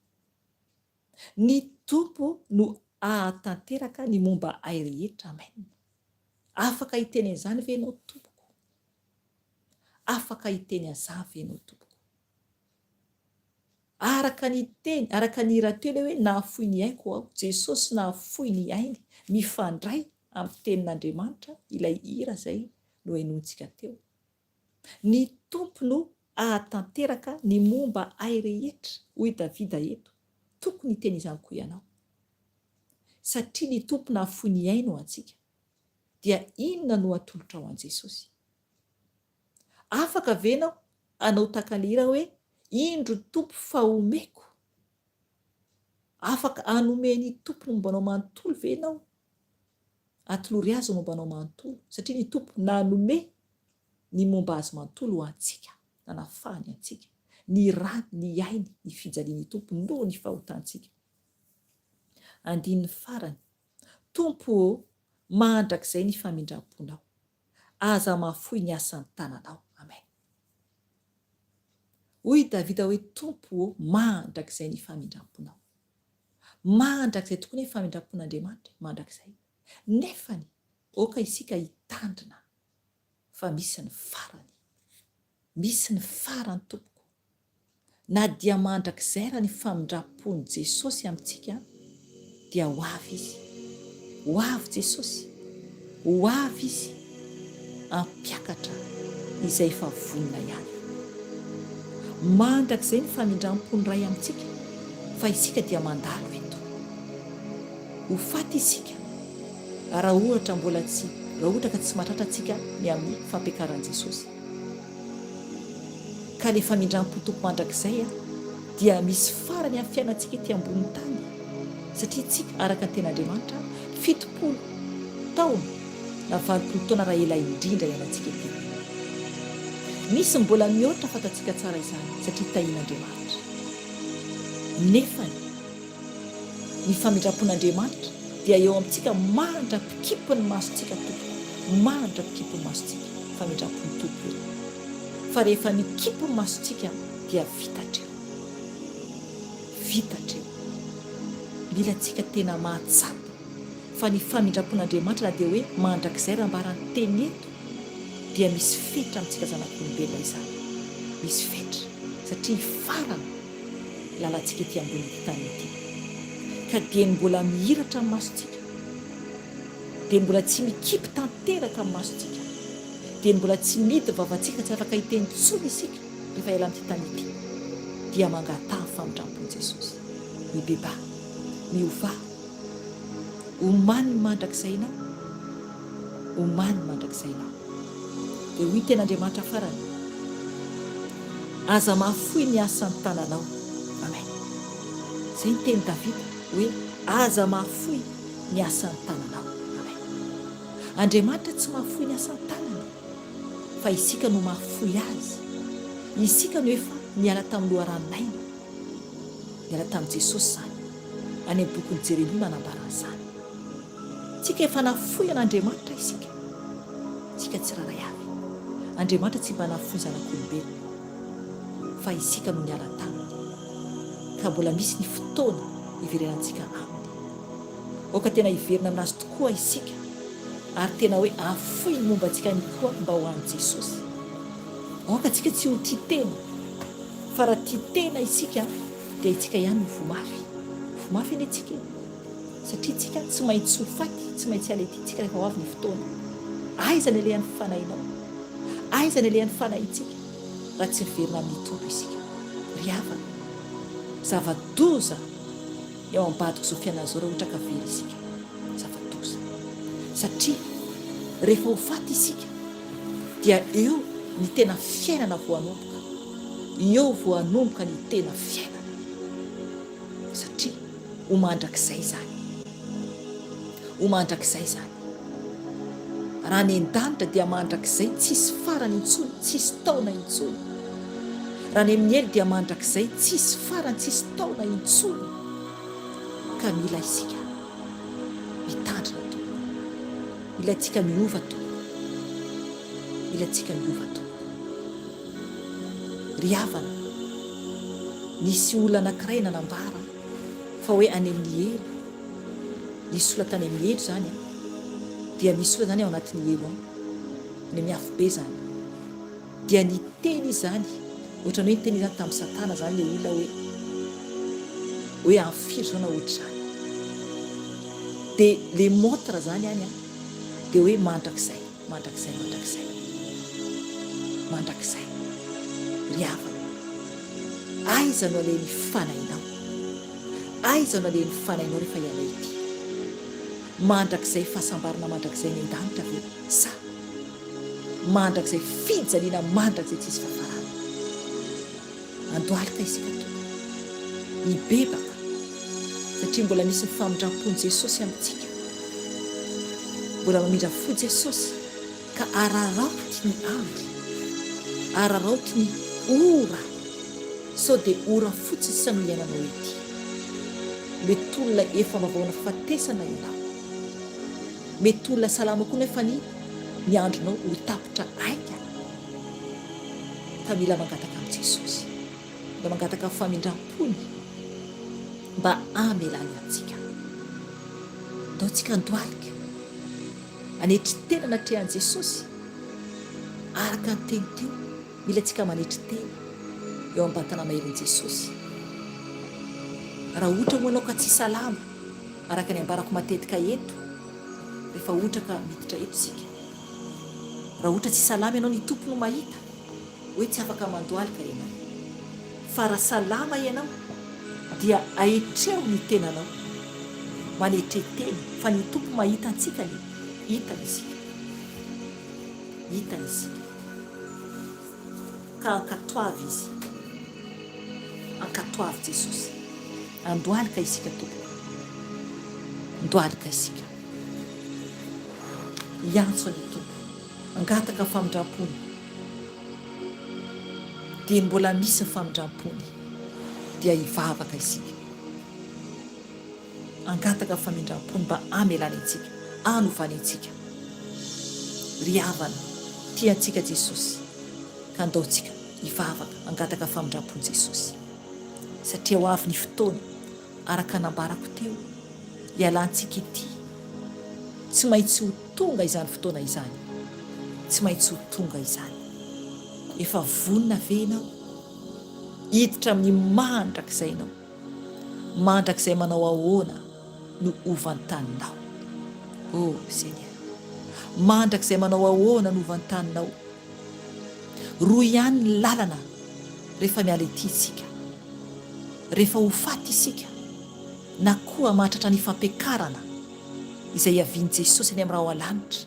Speaker 2: Ny tompo no ahatanteraka ny momba ay rehetra. Amen. Afaka hiteny an'izany ve ianao tompoko? Afaka hiteny an'izany ve ianao tompoko? Araka ny teny, araka ny rahateo hoe nahafoy ny aiko aho. Jesosy nahafoy ny ainy, mifandray amin'ny tenin'Andriamanitra, ilay hira izay no hainontsika teo. Ny tompo no ahatanteraka ny momba ay rehetra, hoy Davida eto. Tokony hiteny izany koa ianao. Satria ny tompo nahafoy ny aino antsika. dia inona no atolotra ho an' Jesosy? Afaka venao anao takalira hoe indro tompo fa omeko. Afaka anomeny tompo no mombanao manontolo venao? Atolory azy no mombanao manontolo, satria ny tompo nanome ny momba azy manontolo ho antsika, nanafahany antsika. Ny rany, ny ainy, ny fijalian'ny tompo noho ny fahotantsika. Andininy farany, tompo mandrakizay ny famindram-ponao, aza mahafoy ny asan'ny tananao. Amen. Hoy Davida hoe tompo mandrakizay ny famindram-ponao. Mandrakizay tokoa ny famindram-pon'Andriamanitra, mandrakizay. Nefany oka isika hitandrina fa misy ny farany. Misy ny farany tompoko. Na dia mandrakizay raha ny famindram-pon' Jesosy amintsika, dia ho avy izy. Ho avy Jesosy. Ho avy izy ampiakatra izay efa vonona ihany. Mandrakizay ny famindram-pony ray amintsika, fa isika dia mandalo eto. Ho faty isika raha ohatra mbola tsy, raha ohatra ka tsy mahatratra antsika ny amin'ny fampiakaran'i Jesosy. Ka le famindram-pony tompo mandrakizay dia misy farany amin'ny fiainantsika ety ambony tany, satria tsika araka ny ten'Andriamanitra 70 taona na 80 taona raha ela indrindra ianantsika ety. Misy mbola mihoatra fantatsika tsara izany satria tahian'Andriamanitra. Nefany ny famindram-pon'Andriamanitra dia eo amintsika mandra-pikipo ny masontsika tompo, mandra-pikipo ny masontsika famindram-pony tompo io. Fa rehefa mikipo ny masontsika dia vitatreo. Vitatreo. Mila antsika tena mahatsapa fa ny famindram-pon'Andriamanitra na dia hoe mandrakizay raha mbarany teny eto, dia misy fetra amintsika zanak'olombelona izany. Misy fetra satria farany lalantsika ety ambony tany ety. Ka dia mbola mihiratra amin'ny masontsika, dia mbola tsy mikipy tanteraka amin'ny masontsika, dia mbola tsy midy vavantsika tsy afaka hiteny tsony isika rehefa ela amin'ity tany ity, dia mangatah famindram-pon' Jesosy. Mibeba, miova, omany ny mandrakizainao, omany ny mandrakizainao. Dia hoy ten'Andriamanitra farany, aza mahafoy ny asan'ny tananao. Amen. Zay ny teny Davida hoe aza mahafoy ny asan'ny tananao. Amen. Andriamanitra tsy mahafoy ny asan'ny tanana, fa isika no mahafoy azy. Isika no efa niala tamin'ny loharanonaina, niala tamin'i Jesosy zany. Any amin'ny bokin'i Jeremia manambara an'izany. Tsika efa nafoy an'Andriamanitra isika. Tsika tsiraray avy. Andriamanitra tsy mba nafoy zanak'olombelona, fa isika no niala taminy. Ka mbola misy ny fotoana hiverenantsika aminy. Oka tena hiverina aminazy tokoa isika, ary tena hoe afoy ny momba antsika ny koa mba ho an'i Jesosy. Oka tsika tsy ho tia tena, fa raha tia tena isika dia itsika ihany no vomafy. Vomafy eny itsika, satria tsika tsy maintsy ho faty, tsy maintsy aletintsika rehefa ho avy ny fotoana. Aiza ny alehan'ny fanahinao? Aiza ny alehan'ny fanahintsika raha tsy miverina amin'ny tompo isika? Ry havana, zava-doza eo ambadiko izao fiainana izao raha ohatra ka very isika. Zava-doza. Satria rehefa ho faty isika dia eo ny tena fiainana vao hanomboka. Eo vao hanomboka ny tena fiainana. Satria ho mandrakizay zany. Ho mandrakizay zany. Raha ny an-danitra dia mandrakizay, tsisy farany intsony, tsisy taona intsony. Raha ny amin'ny ely dia mandrakizay, tsisy farany, tsisy taona intsony. Ka mila isika mitandrina tompoko, mila antsika miova tompoko, mila antsika miova tompoko. Ry havana, nisy olona anankiray nanambara fa hoe any amin'ny elo, nisy olona tany amin'ny elo zany dia misy olona zany ao anatin'ny elo ny miafobe zany, dia ny teny zany ohatrany hoe ny teny zany tamin'ny Satana zany le olona hoe amfiry zao na ohatr'izany. Dia le montre zany any dia hoe mandrakizay, mandrakizay, mandrakizay, mandrakizay. Ry havana, aiza no alehan'ny fanahinao? Aiza no alehan'ny fanahinao rehefa hiala ity? mandrakizay fahasambarana mandrakizay ny an-danitra ve sa mandrakizay fijaliana mandrakizay tsisy fahafarana. Andohalika isika tompoko hibebaka satria mbola misy famindram-pony Jesosy amintsika, mbola mamindra fo Jesosy ka araraoty ny andro, araraoty ny ora, sao dia ora fotsiny sy no iainanao ety. Mety olona efa mavaona fatesana ianao, mety olona salama koa nefa ny andronao ho tapitra aika, ka mila mangataka amin'ny Jesosy, mila mangataka amin'ny famindram-pony mba amelany antsika. Ataontsika andohalika anetry tena natrehan'i Jesosy araka ny teny teo. Mila tsika manetry tena eo am-batana mahelin'i Jesosy. Raha ohatra moa anao ka tsy salama araka ny ambarako matetika eto, rehefa ohatra ka miditra eto sika, raha ohatra tsy salama ianao ny tompo no mahita hoe tsy afaka mandohalika ianao, fa raha salama ianao dia aetreo ny tenanao, manetretena fa ny tompo mahita antsika ny hitany isika, hitany isika ka ankatoavy izy, ankatoavy Jesosy. Andohalika isika tompoko, andohalika isika, hiantso ny tompo, angataka famindram-pony, dia mbola misy famindram-pony dia hivavaka isika, angataka famindram-pony mba amelany antsika, anovany antsika, ry havana tiantsika Jesosy, ka andaontsika hivavaka, angataka famindram-pony Jesosy, satria ho avy ny fotoana araka nambarako teo hialantsika ety. Tsy maintsy ho tonga izany fotoana izany, tsy maintsy ho tonga izany. Efa vonona ve ianao hiditra amin'ny mandrakizay ianao, mandrakizay manao ahoana no ovantaninao? Oh Seigneur, mandrakizay manao ahoana no ovantaninao? Roa ihany ny lalana rehefa miala ety isika, rehefa ho faty isika, na koa mahatratra ny fampiakarana izay avian'i Jesosy any amin'ny raha alanitra,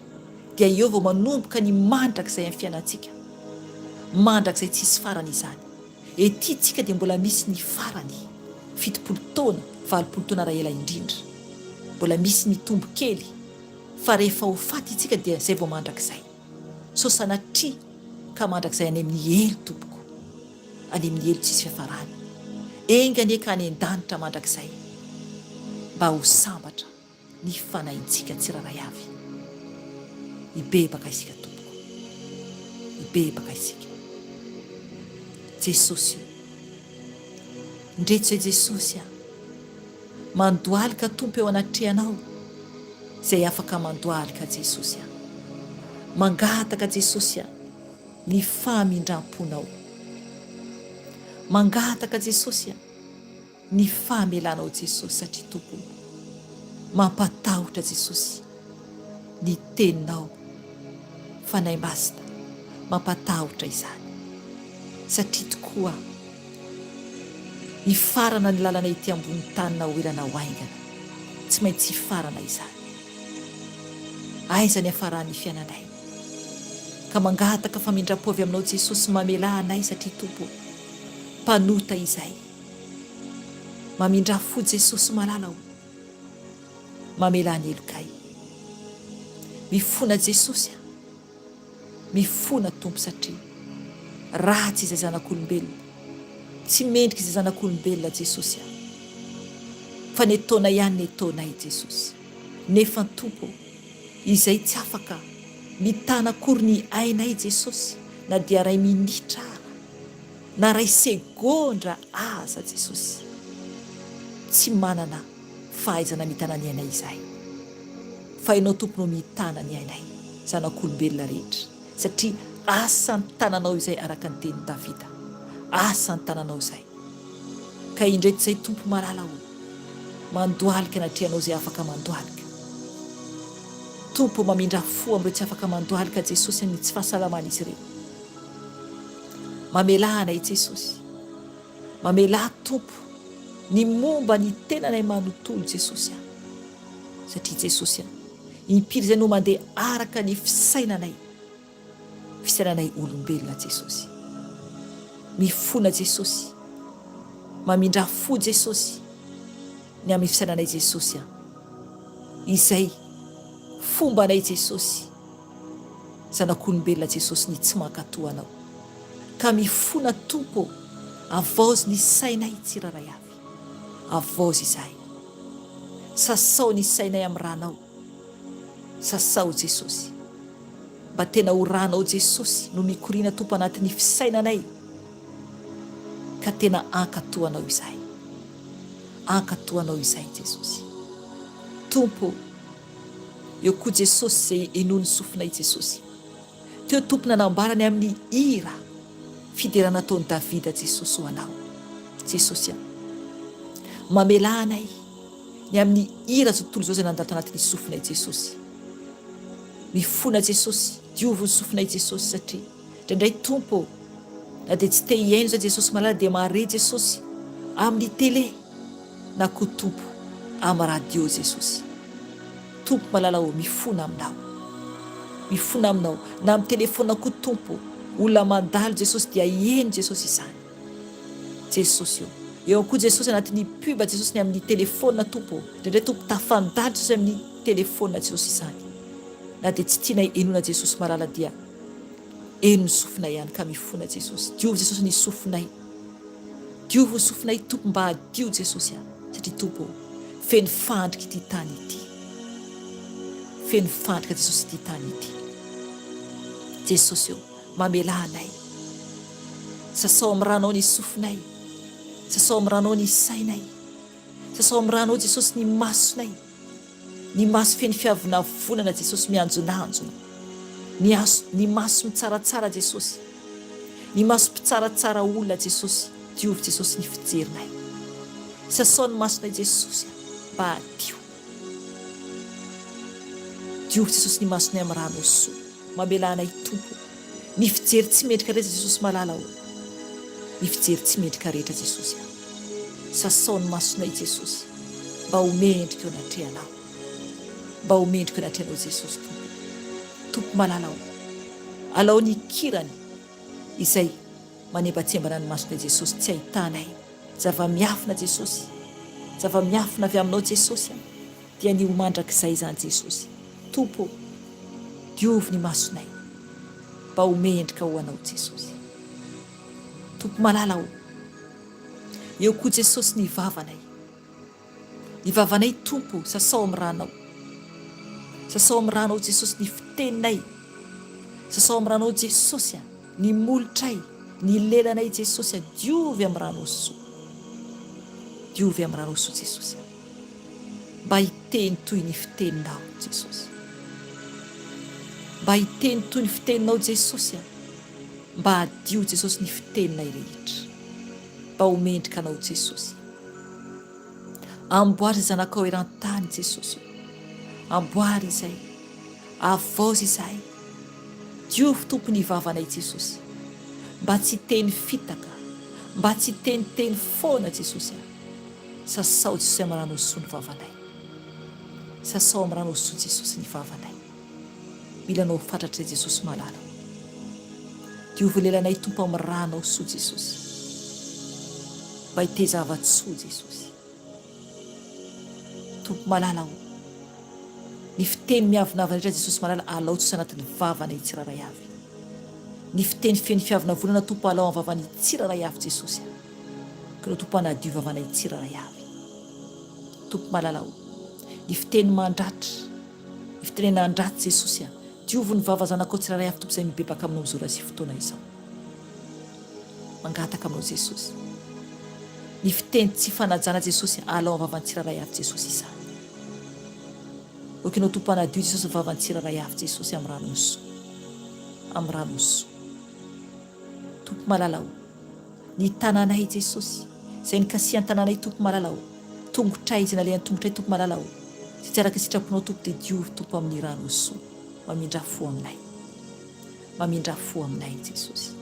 Speaker 2: dia eo vao manomboka ny mandrakizay amin'ny fiainantsika, mandrakizay tsisy farany izany. Ety tsika dia mbola misy ny farany, 70 taona, 80 taona raha ela indrindra, mbola misy ny tombo kely, fa rehefa ho faty tsika dia zay vao mandrakizay. So sanatria ka mandrakizay any amin'ny elo tompoko, any amin'ny elo tsisy fiafarany, engany eka any an-danitra mandrakizay, mba ho sambatra ny fanahintsika tsiraray avy. Hibebaka isika tompoko, hibebaka isika. Jesosy, ndreto zay Jesosy mandohalika tompo eo anatrehanao izay afaka mandohalika Jesosy, mangataka Jesosy ny fahamindram-ponao, mangataka Jesosy ny fahamelanao Jesosy, satria tompo mampatahotra Jesosy ny teninao, fanahy masina mampatahotra izany, satria tokoa hifarana ny lalana ety ambony tany na hoelana ho aingana, tsy maintsy hifarana izany. Aiza ny hafarany fiainanay, ka mangataka famindram-po avy aminao Jesosy, mamela anay, satria tompo mpanota izay, mamindra fo Jesosy malala ho, mamela ny elokay, mifona Jesosy, mifona tompo, satria ratsy izay zanak'olombelona, tsy mendrika izay zanak'olombelona Jesosy, fa ny ataonay ihany ny ataonay Jesosy. Nefa tompo izay tsy afaka mitana akory ny ainay Jesosy, na dia ray minitra na ray segondra aza Jesosy, tsy manana fahaizana mitana ny ainay izay, fa ianao tompo no mitana ny ainay zanak'olombelona rehetra, satria asa ny tananao izay araka ny tenin'i Davida, asa ny tananao izay. Ka indreto izay tompo malala ho, mandohalika anatrehanao izay afaka mandohalika. Tompo mamindra fo amin'ireo tsy afaka mandohalika Jesosy amin'ny tsy fahasalaman'izy ireo. Mamela anay Jesosy, mamela tompo ny momba ny tenanay manontolo Jesosy, satria jesosy impiry zay no mandeha araka ny fisainanay olombelona jesosy. Mifona jesosy, mamindra fo jesosy ny amin'ny fisainanay jesosy izay fombanay jesosy, zanak'olombelona jesosy ny tsy mankatoa anao. Ka mifona tompo avaozy ny sainay tsiraray avy, avaozy izahay, sasao ny sainay amin'ny ranao, sasao jesosy mba tena ho ranao jesosy no mikorina tompo anatin'ny fisainanay, ka tena ankatoanao izahay, ankatoanao izahay jesosy. Tompo, eo koa jesosy zay enoa ny sofinay jesosy, teo tompo nanambarany amin'ny hira fiderana taon'i Davida jesosy ho anao jesosy mamelanay ny amin'ny hira zao tontolo zao zay nandalo tanatin'ny sofinay jesosy. Mifona jesosy, diovy ny sofinay jesosy, satria indraindray tompo na dia tsy te hiaino zao jesosy malala dia mare jesosy amin'ny télé na koa tompo amin'ny radio jesosy. Tompo malala o, mifona aminao, mifona aminao na amin'ny telefona koa tompo, olona mandalo jesosy dia hieno jesosy izany jesosy eo koa jesosy anatin'ny pub jesosy ny amin'ny telefona tompo, indraindray tompo tafandalo jesosy amin'ny telefona jesosy izany, na dia tsy tianay enona jesosy malala dia eno ny sofinay ihany. Ka mifona jesosy, diovy jesosy ny sofinay, diovy ny sofinay tompo mba hadio jesosy satria tompo feno fandrika ity tany ity, feno fandrika jesosy ity tany ity jesosy mamelanay, sasao amin'ny ranao ny sofinay, sasao amin'ny ranao ny sainay, sasao amin'ny ranao jesosy ny masonay, ny maso feno fiavinavonana jesosy mianjonanjona, ny maso mitsaratsara jesosy, ny maso mpitsaratsara olona jesosy. Diovy jesosy ny fijerinay, sasao ny masonay jesosy mba hadio, diovy jesosy ny masonay amin'ny rano soa, mamelanay tompo ny fijery tsy mendrika rehetra jesosy malala o, ny fijery tsy mendrika rehetra jesosy, sasao ny masonay jesosy mba homendrika eo anatrehanao, mba homendrika eo anatrehanao jesosy. Tompo malala o, alao ny kirany izay manembatsembana ny masonay jesosy, tsy ahitanay zava-miafina jesosy, zava-miafina avy aminao jesosy dia ny homandrakizay izany jesosy. Tompo, diovy ny masonay mba homendrika ho anao jesosy. Tompo malala o, eo koa jesosy ny vavanay tompo, sasao amin'ny ranao, sasao amin'ny ranao jesosy ny fiteninay, sasao amin'ny ranao jesosy ny molotray, ny lelanay jesosy, diovy amin'ny ranao soa, diovy amin'ny ranao soa jesosy, mba hiteny toy ny fiteninao jesosy, mba hiteny toy ny fiteninao jesosy, mba hadio jesosy ny fiteninay rehetra, mba homendrika anao jesosy. Amboary zanakao eran-tany jesosy, amboary izay, avaozy izahay, diovy tompo ny vavanay jesosy, mba tsy teny fitaka, mba tsy teny foana jesosy, sasao jesosy amin'ny rano soa ny vavanay, sasao amin'ny rano soa jesosy ny vavanay, mila anao fatratra jesosy malala, diovy lelanay tompo amin'ny rano soa jesosy, mba hitezava-tsoa jesosy. Tompo malala o, ny fiteny miavinavana rehetra jesosy malala alao jesosy anatin'ny vavanay tsiraray avy, ny fiteny feno fiavinavonana tompo alao amin'ny vavanay tsiraray avy jesosy, ka no tompo anadio vavanay tsiraray avy. Tompo malala o, ny fiteny mandratra, ny fitenena andratra jesosy, diovy ny vava zanakao tsiraray avy tompo izay mibebaka aminao mizora sy fotoana izao, mangataka aminao jesosy. Ny fiteny tsy fanajana jesosy alao amin'ny vavan'ny tsiraray avy jesosy izany, okinao tompo anadio jesosy vavan'ny tsiraray avy jesosy amin'ny rano soa, amin'ny rano soa. Tompo malala o, ny tananay jesosy izay nikasihan'ny tananay tompo malala o, tongotray izay nalehan'ny tongotray tompo malala o, sy tsy araka sitraponao tompo dia diovy tompo amin'ny rano soa, mamindra fo aminay, mamindra fo aminay jesosy.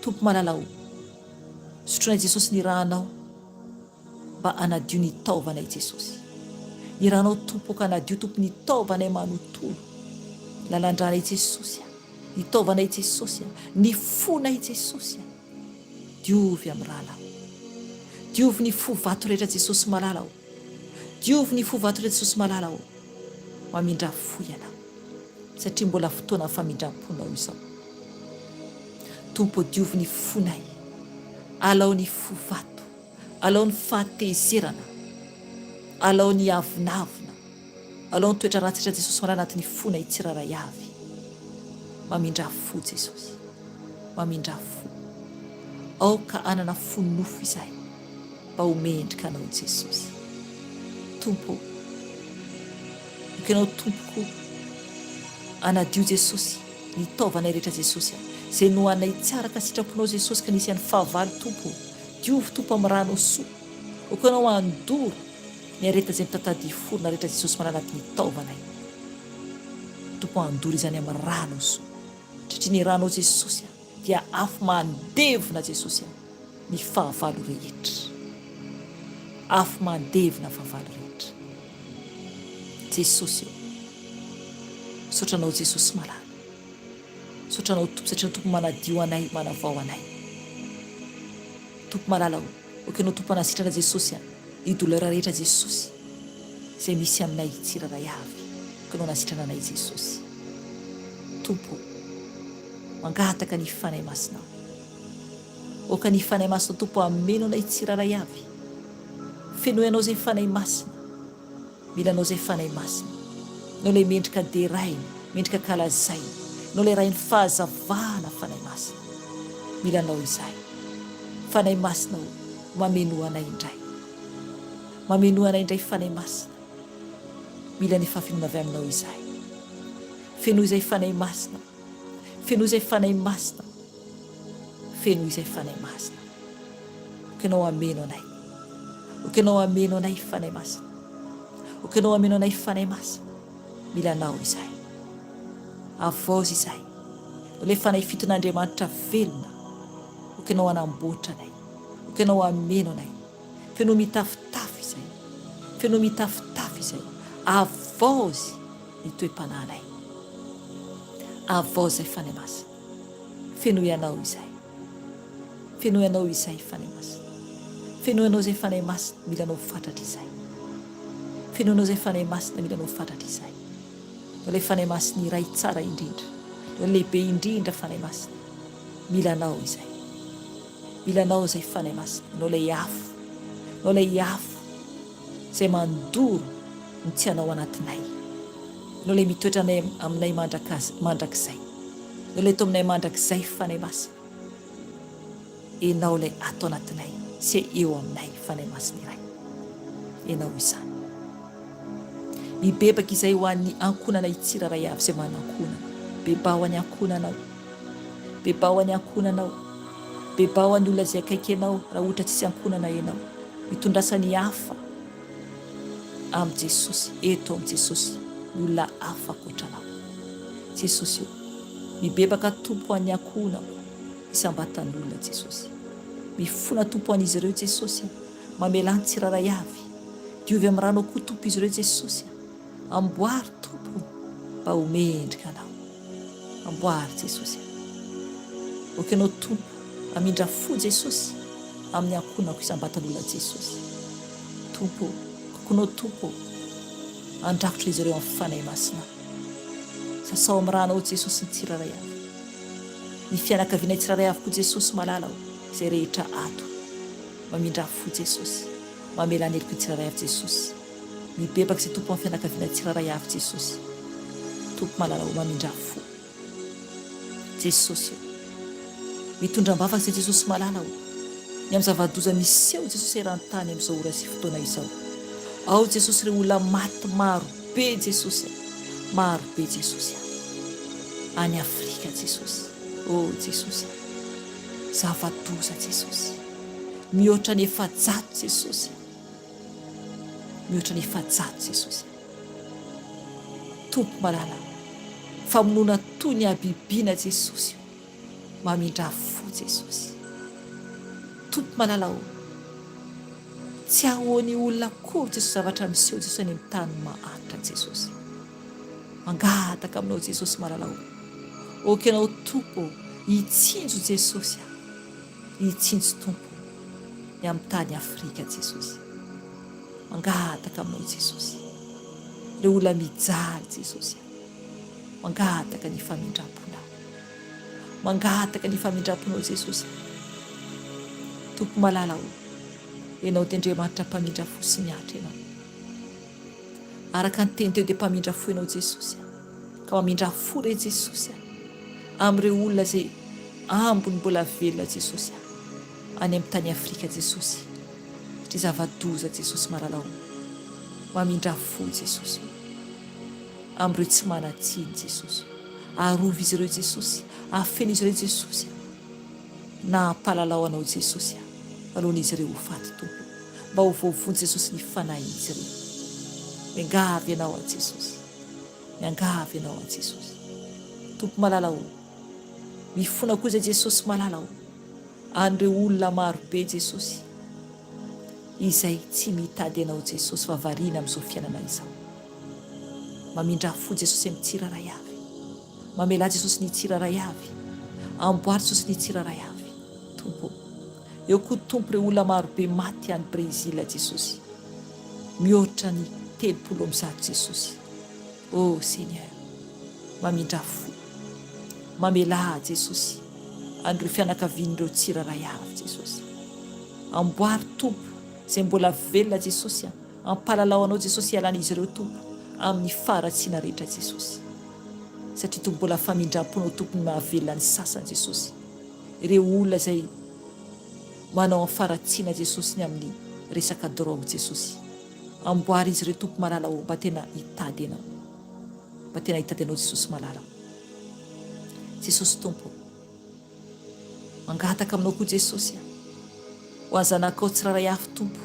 Speaker 2: Tompo malala o, sotronay jesosy ny ranao mba anadio ny taovanay jesosy, Ny ranao tompo ka nadio tompo ny taovanay manontolo lalandranay Jesosy, ny taovanay Jesosy, ny fonay Jesosy, diovy amin'ny rahalao, diovy ny fovato rehetra Jesosy malalao, diovy ny fovato rehetra Jesosy malalao, mamindra fo ianao satria mbola fotoana famindram-ponao izao. Tompo diovy ny fonay, alao ny fovato, alao ny fahatezerana, alao ny avinavina, alao ny toetra ratsy rehetra Jesosy malala anatin'ny fonay tsiraray avy. Mamindra fo Jesosy, mamindra fo. Aoka anana fonofo izay mba homendrika anao Jesosy. Tompo, ianao tompoko anadio Jesosy ny taovanay rehetra Jesosy, izay nohanay tsara ka sitraponao Jesosy ka nisy an'ny fahavalo tompo, diovy tompo amin'ny ranao soa. Okanao andoro ny areta izay mitantady forona rehetra Jesosy malala anatin'ny taovanay. Tompo andoro izany amin'ny ranao soa, satria ny ranao Jesosy dia afo mandevina Jesosy ny fahavalo rehetra, afo mandevina fahavalo rehetra Jesosy. Sotranao Jesosy malala, sotranao tompo satria tompo manadio anay, manavao anay. Tompo malala okanao tompo anasitrana Jesosy ny dolera rehetra Jesosy izay misy aminay tsiraray avy, okanao anasitrana anay Jesosy. Tompo mangataka ny fanay masinao, oka ny fanay masinao tompo ameno anay tsiraray avy. Fenoy anao zay fanay masina, mila anao zay fanay masina, anao lay mendrika derainy, mendrika kalazainy, anao lay rainy fahazavana fanay masina, mila anao izay fanay masina mameno anay indray, mameno anay indray fanay masina, mila ny fahafinoana avy aminao izay. Fenoy izay fanay masina, fenoy izay fanay masina, fenoy izay fanay masina. Okanao ameno anay, okanao ameno anay fanay masina, okanao ameno anay fanay masina, mila anao izay. Avozy izay ilay fanay fiton'Andriamanitra velona, okanao anamboatra anay, okanao ameno anay. Fenoy mitafitafy izay, fenoy mitafitafy izay, avozy ny toe-pananay, avozy izay fanay masina. Fenoy anao izay, fenoy anao izay fanay masina, fenoy anao izay fanay masina, mila anao fantatra izay. Fenoy anao izay fanay masina, mila anao fantatra izay. Ilay fanay masina iray tsara indrindra, ilay lehibe indrindra fanay masina, mila anao izay. Mila anao izay fanay masina, anao lay afo, anao lay afo izay mandoro ny tsy anao anatinay, anao lay mitoetra aminay mandrakizay, anao lay to aminay mandrakizay fanay masina. Enao lay ato anatinay, sy eo aminay fanay masina iray, enao izany. Mibebaka izay ho an'ny ankonanay tsiraray avy izay manankonana. Bebao any ankonanao, bebao any ankonanao, bebao any olona izay akaiky anao raha ohatra tsisy ankonana ianao. Mitondrasany hafa amin'ny Jesosy, eto amin'ny Jesosy, ny olona hafa ankoatranao. Jesosy io, mibebaka tompo any ankonao isambatan'olona Jesosy. Mifona tompo an'izy ireo Jesosy, mamela ny tsiraray avy. Diovy amin'ny ranao koa tompo izy ireo Jesosy. Amboary tompo mba homendrika anao, amboary Jesosy. Okanao tompo amindra fo Jesosy amin'ny ankonako isambatan'olona Jesosy. Tompo, kokonao tompo andrakotra izy ireo amin'ny fanay masina. Sasao amin'ny ranao Jesosy ny tsiraray avy, ny fianakavianay tsiraray avy koa Jesosy malala izay rehetra ato. Mamindra fo Jesosy, mamela ny heliko ny tsiraray avy Jesosy. Mibebaka izay tompo amin'ny fianakavianay tsiraray avy Jesosy. Tompo malala mamindra fo Jesosy. Mitondra mbavaka izay Jesosy malala ny amin'ny zava-doza miseho Jesosy eran-tany amin'izao ora sy fotoana izao. Ao Jesosy ireo olona maty maro be Jesosy, maro be Jesosy, any Afrika Jesosy. Oh Jesosy, zava-doza Jesosy, mihoatra ny efajato Jesosy, mihoatra ny efajato Jesosy. Tompo malala, famonoana toy ny abibiana Jesosy, mamindra fo Jesosy. Tompo malala tsy ahoany olona kory Jesosy zavatra miseho Jesosy any amin'ny tany maharitra Jesosy. Mangataka aminao Jesosy malalao. Oka ianao tompo hitsinjo Jesosy, hitsinjo tompo ny amin'ny tany Afrika Jesosy. Mangataka aminao Jesosy. Ireo olona mijaly Jesosy, mangataka ny famindramponao, mangataka ny famindramponao Jesosy. Tompo malalao, ianao dia Andriamanitra mpamindra fo sy miatra ianao. Araka ny teny teo dia mpamindra fo ianao Jesosy, ka mamindra fo re Jesosy amin'ireo olona izay ambony mbola velona Jesosy any amin'ny tany Afrika Jesosy. Satria zava-doza Jesosy malalao, mamindra fo Jesosy amin'ireo tsy manatsiny Jesosy. Arova izy ireo Jesosy, afeno izy ireo Jesosy, na hampalalao anao Jesosy alohan'izy ireo ho faty tompo, mba ho voavony Jesosy ny fanahy izy ireo. Miangavy ianao a Jesosy, miangavy ianao a Jesosy. Tompo malalao, mifona koa izay Jesosy malalao an'ireo olona marobe Jesosy izay tsy mitady ianao Jesosy fa variana amin'izao fiainana izao. Mamindra fo Jesosy amin'ny tsiraray avy, mamela Jesosy ny tsiraray avy, amboary Jesosy ny tsiraray avy. Tompo, eo koa tompo ireo olona marobe maty any Brezila Jesosy, mihoatra ny 300 Jesosy. Oh Seigneur, mamindra fo, mamela Jesosy an'ireo fianakavian'ireo tsiraray avy Jesosy. Amboary tompo izay mbola velona Jesosy, ampalalao anao Jesosy ialan'izy ireo tompo amin'ny faratsiana rehetra Jesosy. Satria tompo mbola famindramponao tompo ny mahavelona ny sasany Jesosy. Ireo olona izay manao faratsiana Jesosy ny amin'ny resaka drogue Jesosy, amboary izy ireo tompo malalao mba tena hitady ianao, mba tena hitady anao Jesosy malalao. Jesosy tompo, mangataka aminao koa Jesosy ho azanakao tsiraray afy tompo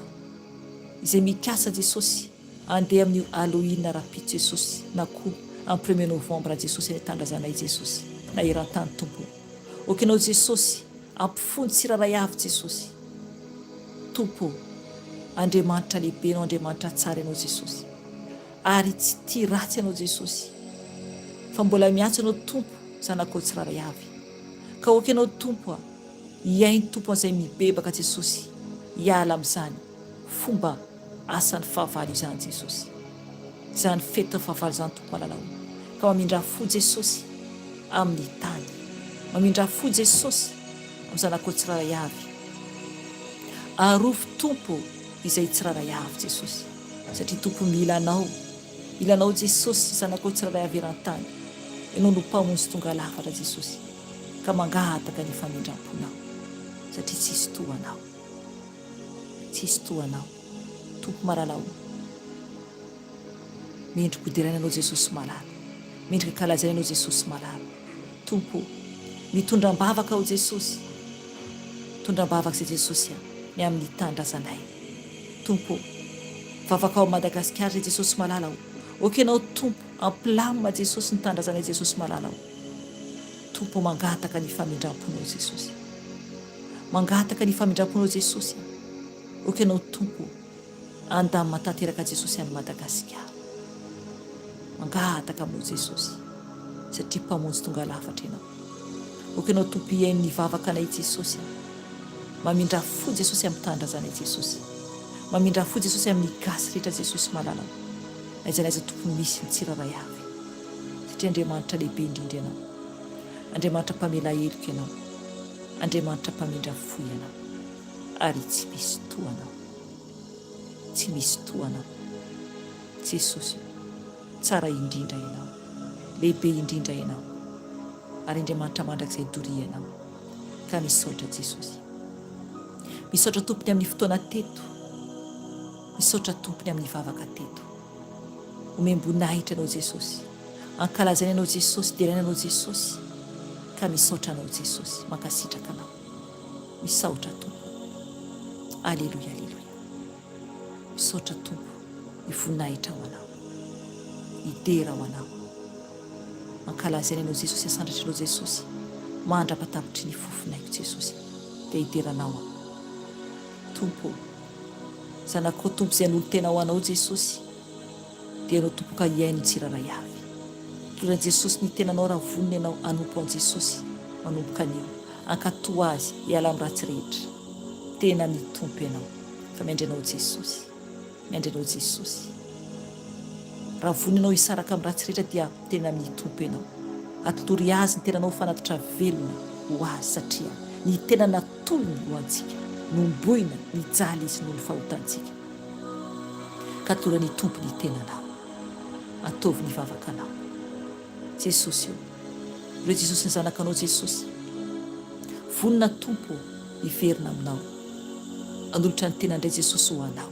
Speaker 2: izay mikasa Jesosy andeha amin'ny Halloween rapito Jesosy, na koa amin'ny 1er novembre Jesosy ny tandrazanay Jesosy na eran-tany tompo. Okanao Jesosy ampifony tsiraray avy Jesosy. Tompo, Andriamanitra lehibe ianao, Andriamanitra tsara ianao Jesosy, ary tsy tia ratsy ianao Jesosy, fa mbola miantso ianao tompo zanakao tsiraray avy. Ka okanao tompo hiainy tompo an'izay mibebaka Jesosy, hiala amin'izany fomba asan'ny fahavalo izany Jesosy, izany fety fahavalo izany tompo malalao. Ka mamindra fo Jesosy amin'ny tany, mamindra fo Jesosy amin'ny zanakao tsiraray avy. Arofo tompo izay tsiraray avy Jesosy, satria tompo milanao Jesosy zanakao tsiraray avy eran-tany, ianao no mpamonjy tonga lafatra Jesosy. Ka mangataka ny famindramponao satria tsisy toanao, tsisy toanao. Tompo malalao, mendrika hodirana anao Jesosy malala, mendrika kalazana anao Jesosy malala. Tompo, mitondram-bavaka ao Jesosy, mitondram-bavaka izay Jesosy ny amin'ny tandrazanay. Tompo, vavaka ao Madagasikara izay Jesosy malala. Okanao tompo, ampilamina Jesosy ny tandrazanay Jesosy malala. Tompo, mangataka ny famindramponao Jesosy, mangataka ny famindramponao Jesosy. Okanao tompo, andamy matanteraka Jesosy any Madagasikara. Mangataka aminao Jesosy satria mpamonjy tonga lafatra ianao. Okanao tompo hiain'ny vavaka anay Jesosy, mamindra fo Jesosy amin'ny tandrazanay Jesosy, mamindra fo Jesosy amin'ny gasy rehetra Jesosy malala. Aiza n'aiza tompo misy ny tsiraray avy, satria Andriamanitra lehibe indrindra ianao, Andriamanitra mpamela heloka ianao, Andriamanitra mpamindra fo ianao, ary tsy misy toanao, tsy misy toanao Jesosy. Tsara indrindra ianao, lehibe indrindra ianao, ary Andriamanitra mandrakizay doria ianao. Ka misaotra Jesosy, misaotra tompony amin'ny fotoana teto, misaotra tompony amin'ny vavaka teto. Omem-boninahitra ianao Jesosy, ankalazana ianao Jesosy, derana ianao Jesosy. Ka misaotra anao Jesosy, mankasitraka anao, misaotra tompo. Aleluia, aleluia. Misaotra tompo, mivoninahitra ho anao, idera ho anao. Ankalazana ianao Jesosy, asandratry ianao Jesosy, mandra-patapitry ny fofinaiko Jesosy, dia hideranao tompo. zanakao tompo izay an'olo tena ho anao Jesosy dia anao tompoka iaino tsiraray avy. Toran'i Jesosy ny tenanao raha voniny ianao anompo an' Jesosy manomboka anio ankatoa azy hiala amin'ny ratsy rehetra tena mitompo ianao fa miandry anao Jesosy, miandry anao Jesosy. Raha voniny ianao hisaraka amin'ny ratsy rehetra dia tena mitompo ianao. Atory azy ny tenanao fanatitra velona ho azy satria ny tena natolony ho antsika nomboina nijaly izy noho ny fahotantsika ka tora ny tompo ny tenanao ataovy ny vavakanao Jesosy io. Ireo Jesosy ny zanakanao Jesosy vonina tompo hiverina aminao anolotra ny tena indray Jesosy ho anao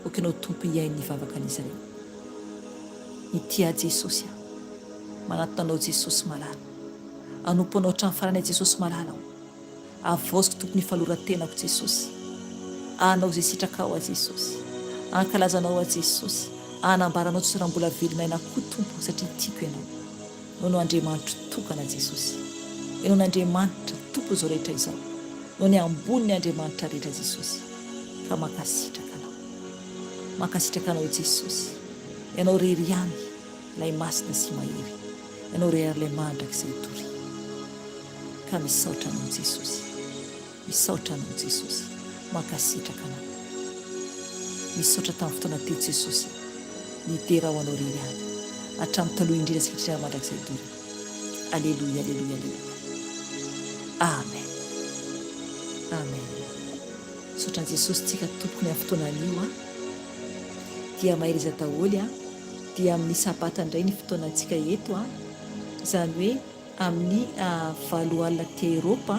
Speaker 2: okanao tompo hiainy ny vavakan'izy ireo. Ny tia Jesosy manantonanao Jesosy malala anompo anao hatramin'ny farany Jesosy malala ao avaosiko tompony faloran-tenako Jesosy anao izay sitrakao a Jesosy ankalazanao a Jesosy anambaranao tsy raha mbola velonaina koa tompo satria tiako ianao. Noho Andriamanitra tokana Jesosy ianao n'Andriamanitra tompo izao rehetra izao noho ny ambony ny Andriamanitra rehetra Jesosy ka mankasitraka anao Jesosy ianao rery ihany ilay masina sy mahery ianao rery ilay mandrak'izay tory ka misaotra anao Jesosy, misaotra anao Jesosy mankasitraka anao misaotra tamin'ny fotoana teo Jesosy nidera ho anao rery ihany hatramin'ny taloha indrindra sikatria mandrak'izay tory. Alleluia, alleluia, alleluia. Amen, amen. Misaotran' Jesosy tsika tompony amin'ny fotoana anio dia mahery izy daholo dia amin'ny sabata indray ny fotoanantsika eto izany hoe amin'ny 7 alina aty Eropa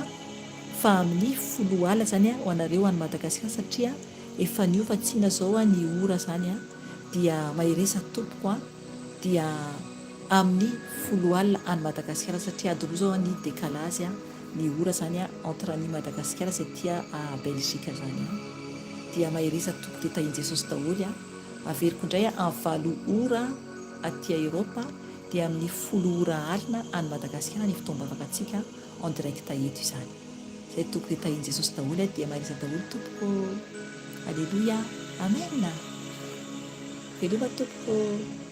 Speaker 2: fa amin'ny 10 alina zany ho anareo any Madagasikara satria efa niova tsina zao ny ora zany dia mahereza tompoko dia amin'ny 10 alina any Madagasikara satria adiny zao ny décalage ny ora zany entre ny Madagasikara sy aty Belgique zany dia mahereza tompoko dia tahin Jesosy daholo averiko indray amin'ny 7 ora aty Eropa dia amin'ny 10 ora alina any Madagasikara ny fotoam-bavakantsika en direct eto izany. Zay tompoko dia tahin Jesosy daholo dia mahereza daholo tompoko. Alleluia, amen. Veloma tompoko.